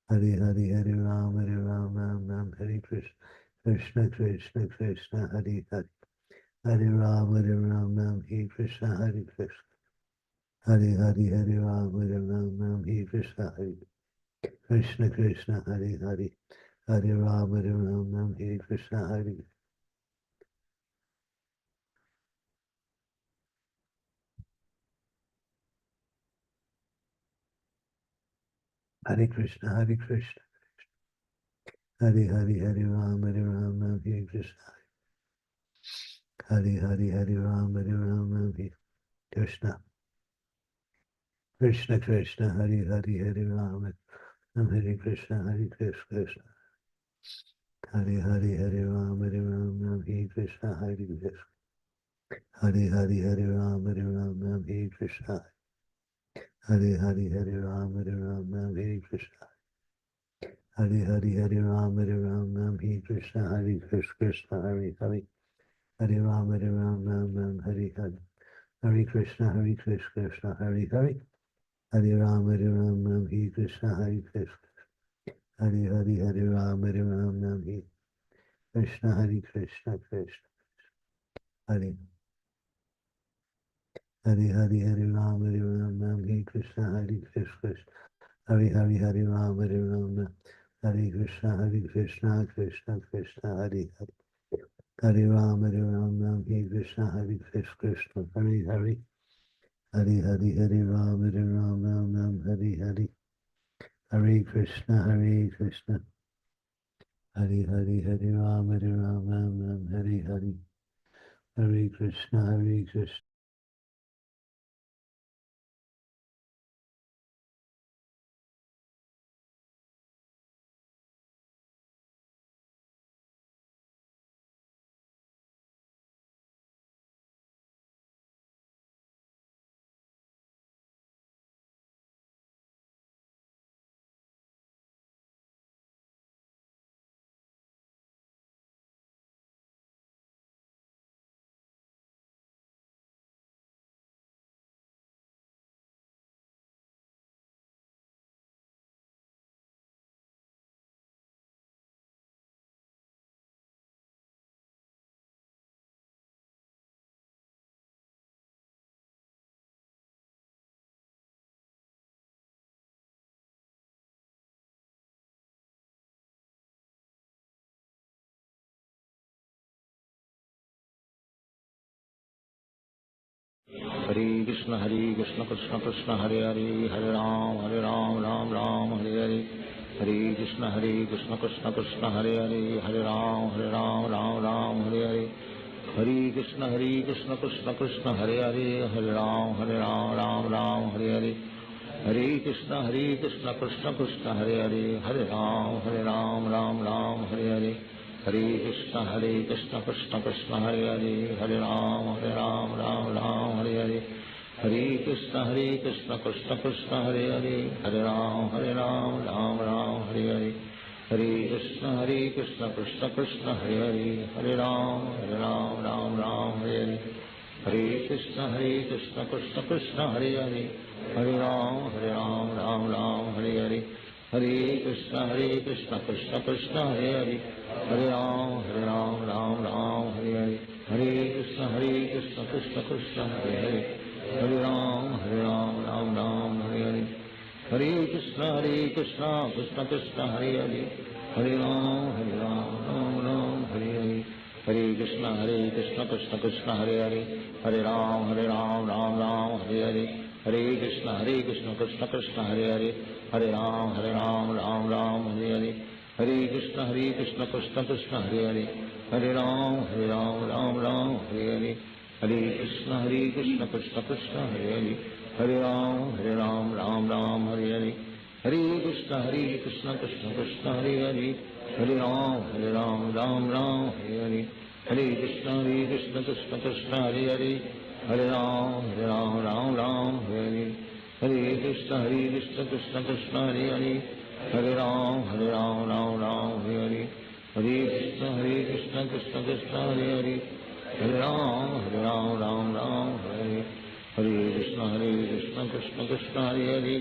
Hare Hare Hare Rama Hare Krishna Krishna Hare Hare. Hare Rama Hare Krishna Krishna. Hare Hare Hare Rama Hare Krishna Krishna Krishna Hare Hare. Hare Rama Hare Krishna Hare. Hare Krishna Hare Hare Hare Rama Hare Krishna. Hare Hare Hare Rama Hare Krishna. Krishna Krishna Hare Hare Hare Rama Hare Krishna Krishna. Hare Hare Hare Rama Hare Krishna Krishna. Hare Hare Hare Rama Hare Krishna. Hare Hare Hare Rama Hare Krishna. Hare Hare Hare Rama Hare Krishna Krishna Hare Hare. Hare Rama Hare Hare. Hare Krishna Krishna Hare Hare. Hare Rama Hare Krishna Krishna. Hare Hare Hare Rama Hare Krishna Krishna Krishna. Hare Hare Hare Hare Rama Hare Krishna Krishna. Hare Hare Hare Rama Hare Krishna Krishna Krishna Hare Hare. Hare Rama Hare Krishna Krishna. Hare Hare. Hare Hare Hare Rama Hare Hare. Hare Krishna Krishna. Hare Hare Hare Rama Hare Hare. Hare Krishna Krishna. Hare Krishna Krishna Krishna Hare Hare. Hare Ram Ram Ram Hare Hare. Hare Krishna Krishna Krishna Hare Hare. Hare Ram Ram Hare Hare. Hare Krishna Krishna Krishna Hare Hare. Hare Ram Ram Hare Hare. Hare Krishna Krishna Krishna Hare Hare. Hare Ram Ram Hare Hare. Hare Krishna Krishna Krishna Hare Hare. Hare Ram Ram Hare Hare. Hare Krishna Krishna Krishna Hare Hare. Hare Ram Ram Hare Hare. Hare Krishna Krishna Krishna Hare Hare. Hare Ram Ram Hare Hare. Hare Krishna Krishna Krishna Hare Hare. Hare Ram Ram Hare Hare. Hare Krishna Krishna Krishna Hare Hare. Hare Ram Ram Hare Hare. Hare Krishna Krishna Krishna Hare Hare. Hare Ram Ram Hare Hare. Hare Krishna Krishna Krishna Hare Hare. Hare Ram Hare Hare. Hare Krishna Krishna Krishna Hare Hare. Hare Ram Ram Hare Hare. Hare Krishna Krishna Krishna Hare Hare. Hare Ram Ram Hare Hare. Hare Krishna Krishna Krishna Hare Hare. Hare Ram Ram Hare Hare. Hare Krishna Krishna Krishna Hare Hare. Hare Ram Hare Hare. Hare Krishna Krishna Krishna Hare Hare. Hare Ram Hare Hare. Hare Krishna Krishna Krishna Hare Hare. Hare Ram Hare Hare. Hare Krishna Krishna Krishna Hare Hare. Hare Ram Ram Hare Hare. Hare Krishna Krishna Krishna Hare Hare, Hare Ram Ram Ram Hare Hare Krishna Krishna Krishna Hare Hare,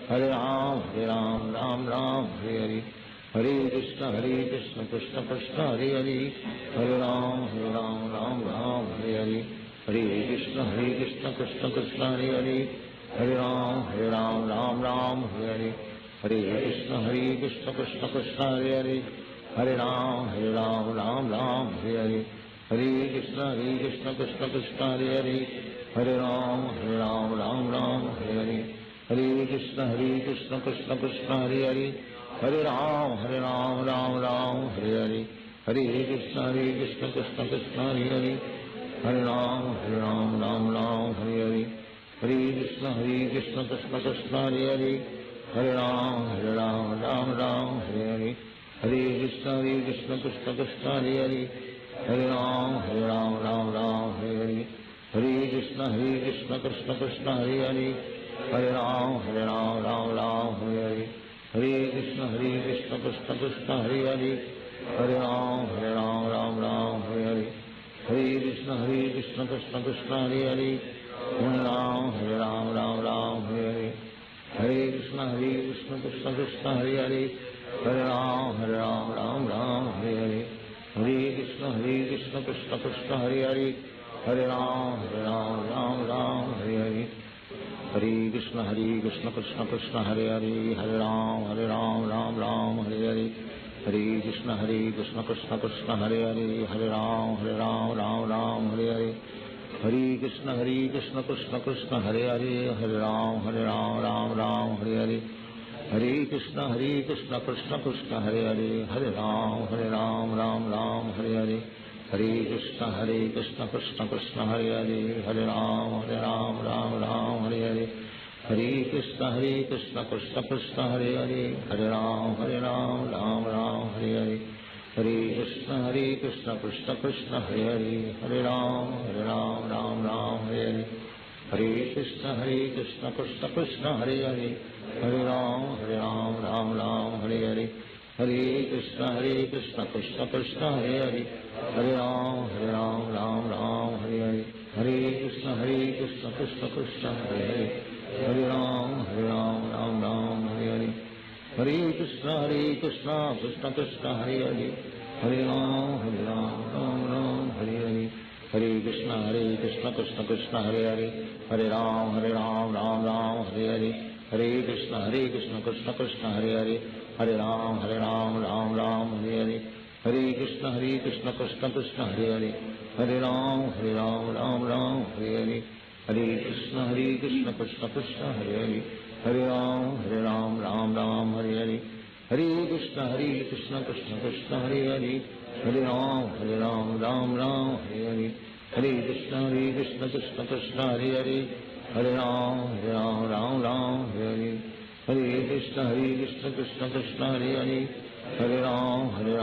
Hare Ram Ram Ram Hare Hare Krishna Krishna Krishna Hare Hare, Hare Ram Ram Ram Hare Hare Hare Krishna Krishna Krishna Hare Hare, Hare Ram Ram Hare Hare Krishna Krishna Krishna Hare Hare, Hare Ram Ram Hare Hare Krishna Krishna Krishna Hare Hare, Hare Ram Ram Hare Hare Krishna Krishna Krishna Hare Hare, Hare Ram Ram Hare Hare Krishna Krishna Krishna Hare Hare, Hare Ram Ram Hare Hare Krishna Krishna Krishna Hare Hare, Hare Ram Ram Hare Hare Krishna Krishna Krishna Hare Hare, Hare Ram Ram Hare Hare Krishna Krishna Krishna Hare Hare, Hare Ram Ram Hare Hare Krishna Krishna Krishna Hare Hare, Hare Ram Ram Hare Hare Krishna Krishna Krishna Hare Hare, Hare Ram Ram Hare Hare Krishna Krishna Krishna Hare Hare, Hare Ram Ram Hare Hare Krishna Krishna Krishna Hare Hare, Hare Ram Ram Hare Hare, Hare Krishna Krishna Krishna Hare Hare, Hare Ram Ram Hare Hare, Hare Krishna Krishna Krishna Hare Hare, Hare Ram Ram Hare Hare, Hare Krishna Krishna Krishna Hare Hare, Hare Ram Ram Hare Hare, Hare Krishna Krishna Krishna Hare Hare, Hare Ram Ram Hare Hare, Hare Krishna Krishna Krishna Hare Hare, Hare Ram Ram Hare Hare, Hare Krishna Krishna Krishna Hare Hare, Hare Ram Ram Hare Hare, Hare Krishna Krishna Krishna Hare Hare, Hare Ram Ram Hare Hare, Hare Krishna Krishna Krishna Hare Hare, Hare Ram Ram Hare Hare, Hare Krishna Krishna Krishna Hare Hare, Hare Ram Ram Hare Hare, Hare Krishna Krishna Krishna Hare Hare, Hare Ram Ram Hare Hare, Hare Krishna Krishna Krishna Hare Hare, Hare Ram Ram Hare Hare, Hare Krishna Krishna Krishna Hare Hare, Hare Ram Ram Hare Hare, Hare Krishna Krishna Krishna Hare Hare, Hare Ram Ram Hare Hare, Hare Krishna Krishna Krishna Hare Hare, Hare Ram Ram Hare Hare, Hare Krishna Krishna Krishna Hare Hare, Hare Ram Ram Hare Hare, Hare Krishna Krishna Krishna Hare Hare, Hare Ram Ram Hare Hare, Hare Krishna Krishna Krishna Hare Hare, Hare Ram Ram Hare Hare, Hare Krishna Krishna Krishna Hare Hare, Hare Ram Ram Hare Hare, Hare Krishna Krishna Krishna Hare Hare, Hare Ram Ram Hare Hare,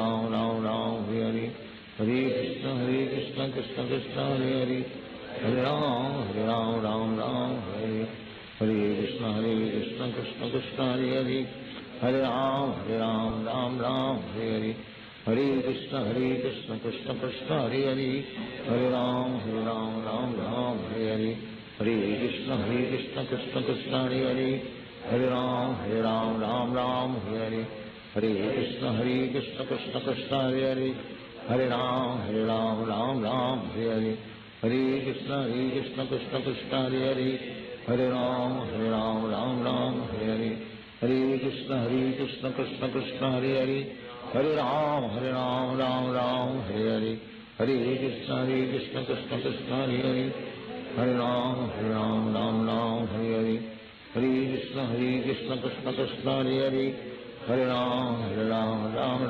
Hare Krishna Krishna Krishna Hare Hare, Hare Ram Ram Hare Hare, Hare Krishna Krishna Krishna Hare Hare, Hare Ram Ram Hare Hare, Hare Krishna Krishna Krishna Hare Hare, Hare Ram Ram Hare Hare, Hare Krishna Krishna Krishna Hare Hare, Hare Ram Ram Hare Hare, Hare Krishna Krishna Krishna Hare Hare, Hare Ram Ram Hare Hare, Hare Krishna Krishna Krishna Hare Hare, Hare Ram Ram Hare Hare, Hare Krishna Krishna Krishna Hare Hare, Hare Ram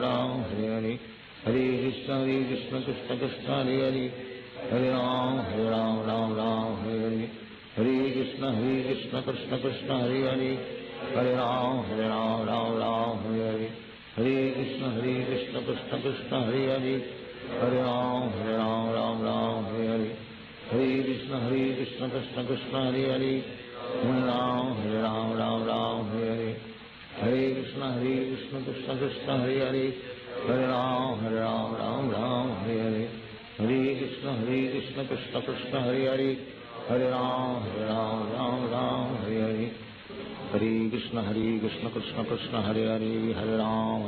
Ram Hare Hare, Hare Krishna Krishna Krishna Hare Hare, Hare Ram Hare Hare, Hare Krishna Krishna Krishna Hare Hare, Hare Ram Hare Hare, Hare Krishna Krishna Krishna Hare Hare, Hare Ram Hare Hare, Hare Krishna Krishna Krishna Hare Hare, Hare Ram Hare Hare, Hare Krishna Krishna Krishna Hare Hare, Hare Ram Hare Hare, Hare Krishna Krishna Krishna Hare Hare, Hare Ram, Ram Ram, Hare Hare. Hare Krishna, Krishna Krishna, Hare Hare. Hare Ram, Ram Ram, Hare Hare. Hare Krishna, Krishna Krishna, Hare Hare. Hare Ram,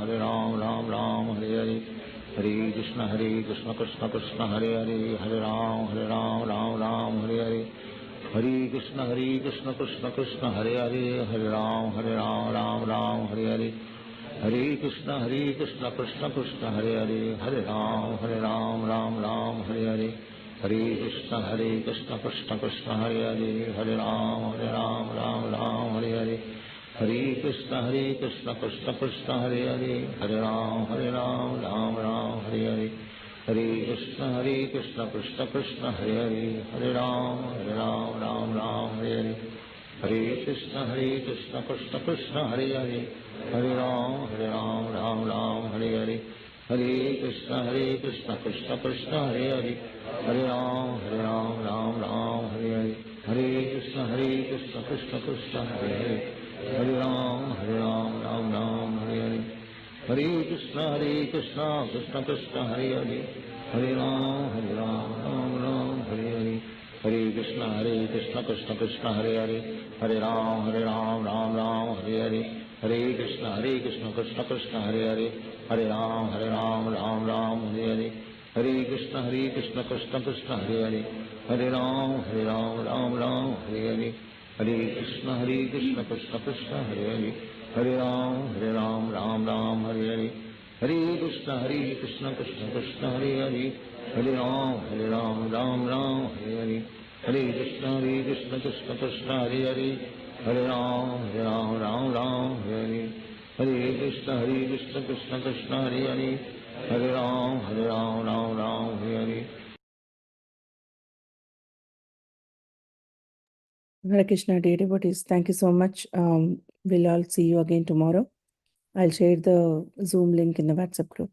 Ram Ram, Hare Hare. Hare Krishna, Krishna Krishna, Hare Hare. Hare Ram, Ram Hare Hare. Hare Krishna, Krishna Krishna, Hare Hare. Hare Ram, Ram Hare Hare. Hare Krishna, Krishna Krishna, Hare Hare. Hare Ram, Ram Hare Hare. Hare Krishna, Krishna Krishna, Hare Hare. Hare Ram, Ram Hare Hare. Hare Krishna, Krishna Krishna, Hare Hare. Hare Ram, Ram Hare Hare. Hare Krishna, Krishna Krishna, Hare Hare. Hare Ram, Ram Hare Hare. Hare Krishna, Krishna Krishna, Hare Hare. Hare Ram, Ram Hare Hare. Hare Krishna, Krishna Krishna, Hare Hare. Hare Ram, Ram Hare Hare. Hare Krishna, Krishna Krishna, Hare Hare. Hare Ram, Ram Hare Hare. Hare Krishna, Krishna Krishna, Hare Hare. Hare Ram, Ram Hare Hare. Hare Krishna, Krishna Krishna, Hare Hare. Hare Ram, Ram Hare Hare. Hare Krishna, Krishna Krishna, Hare Hare. Hare Ram, Ram Hare Hare. Hare Krishna, Krishna Krishna, Hare Hare. Hare Ram, Ram Hare Hare. Hare Krishna, Krishna Krishna, Hare Hare. Hare Ram, Ram Hare Hare. Hare Krishna, Krishna Krishna, Hare Hare. Hare Ram, Ram Hare Hare. Hare Krishna, Krishna Krishna, Hare Hare. Hare Ram, Ram Hare Hare. Hare Krishna, Krishna Krishna, Hare Hare. Hare Ram, Ram Hare Hare. Hare Krishna, dear devotees, thank you so much. We'll all see you again tomorrow. I'll share the Zoom link in the WhatsApp group.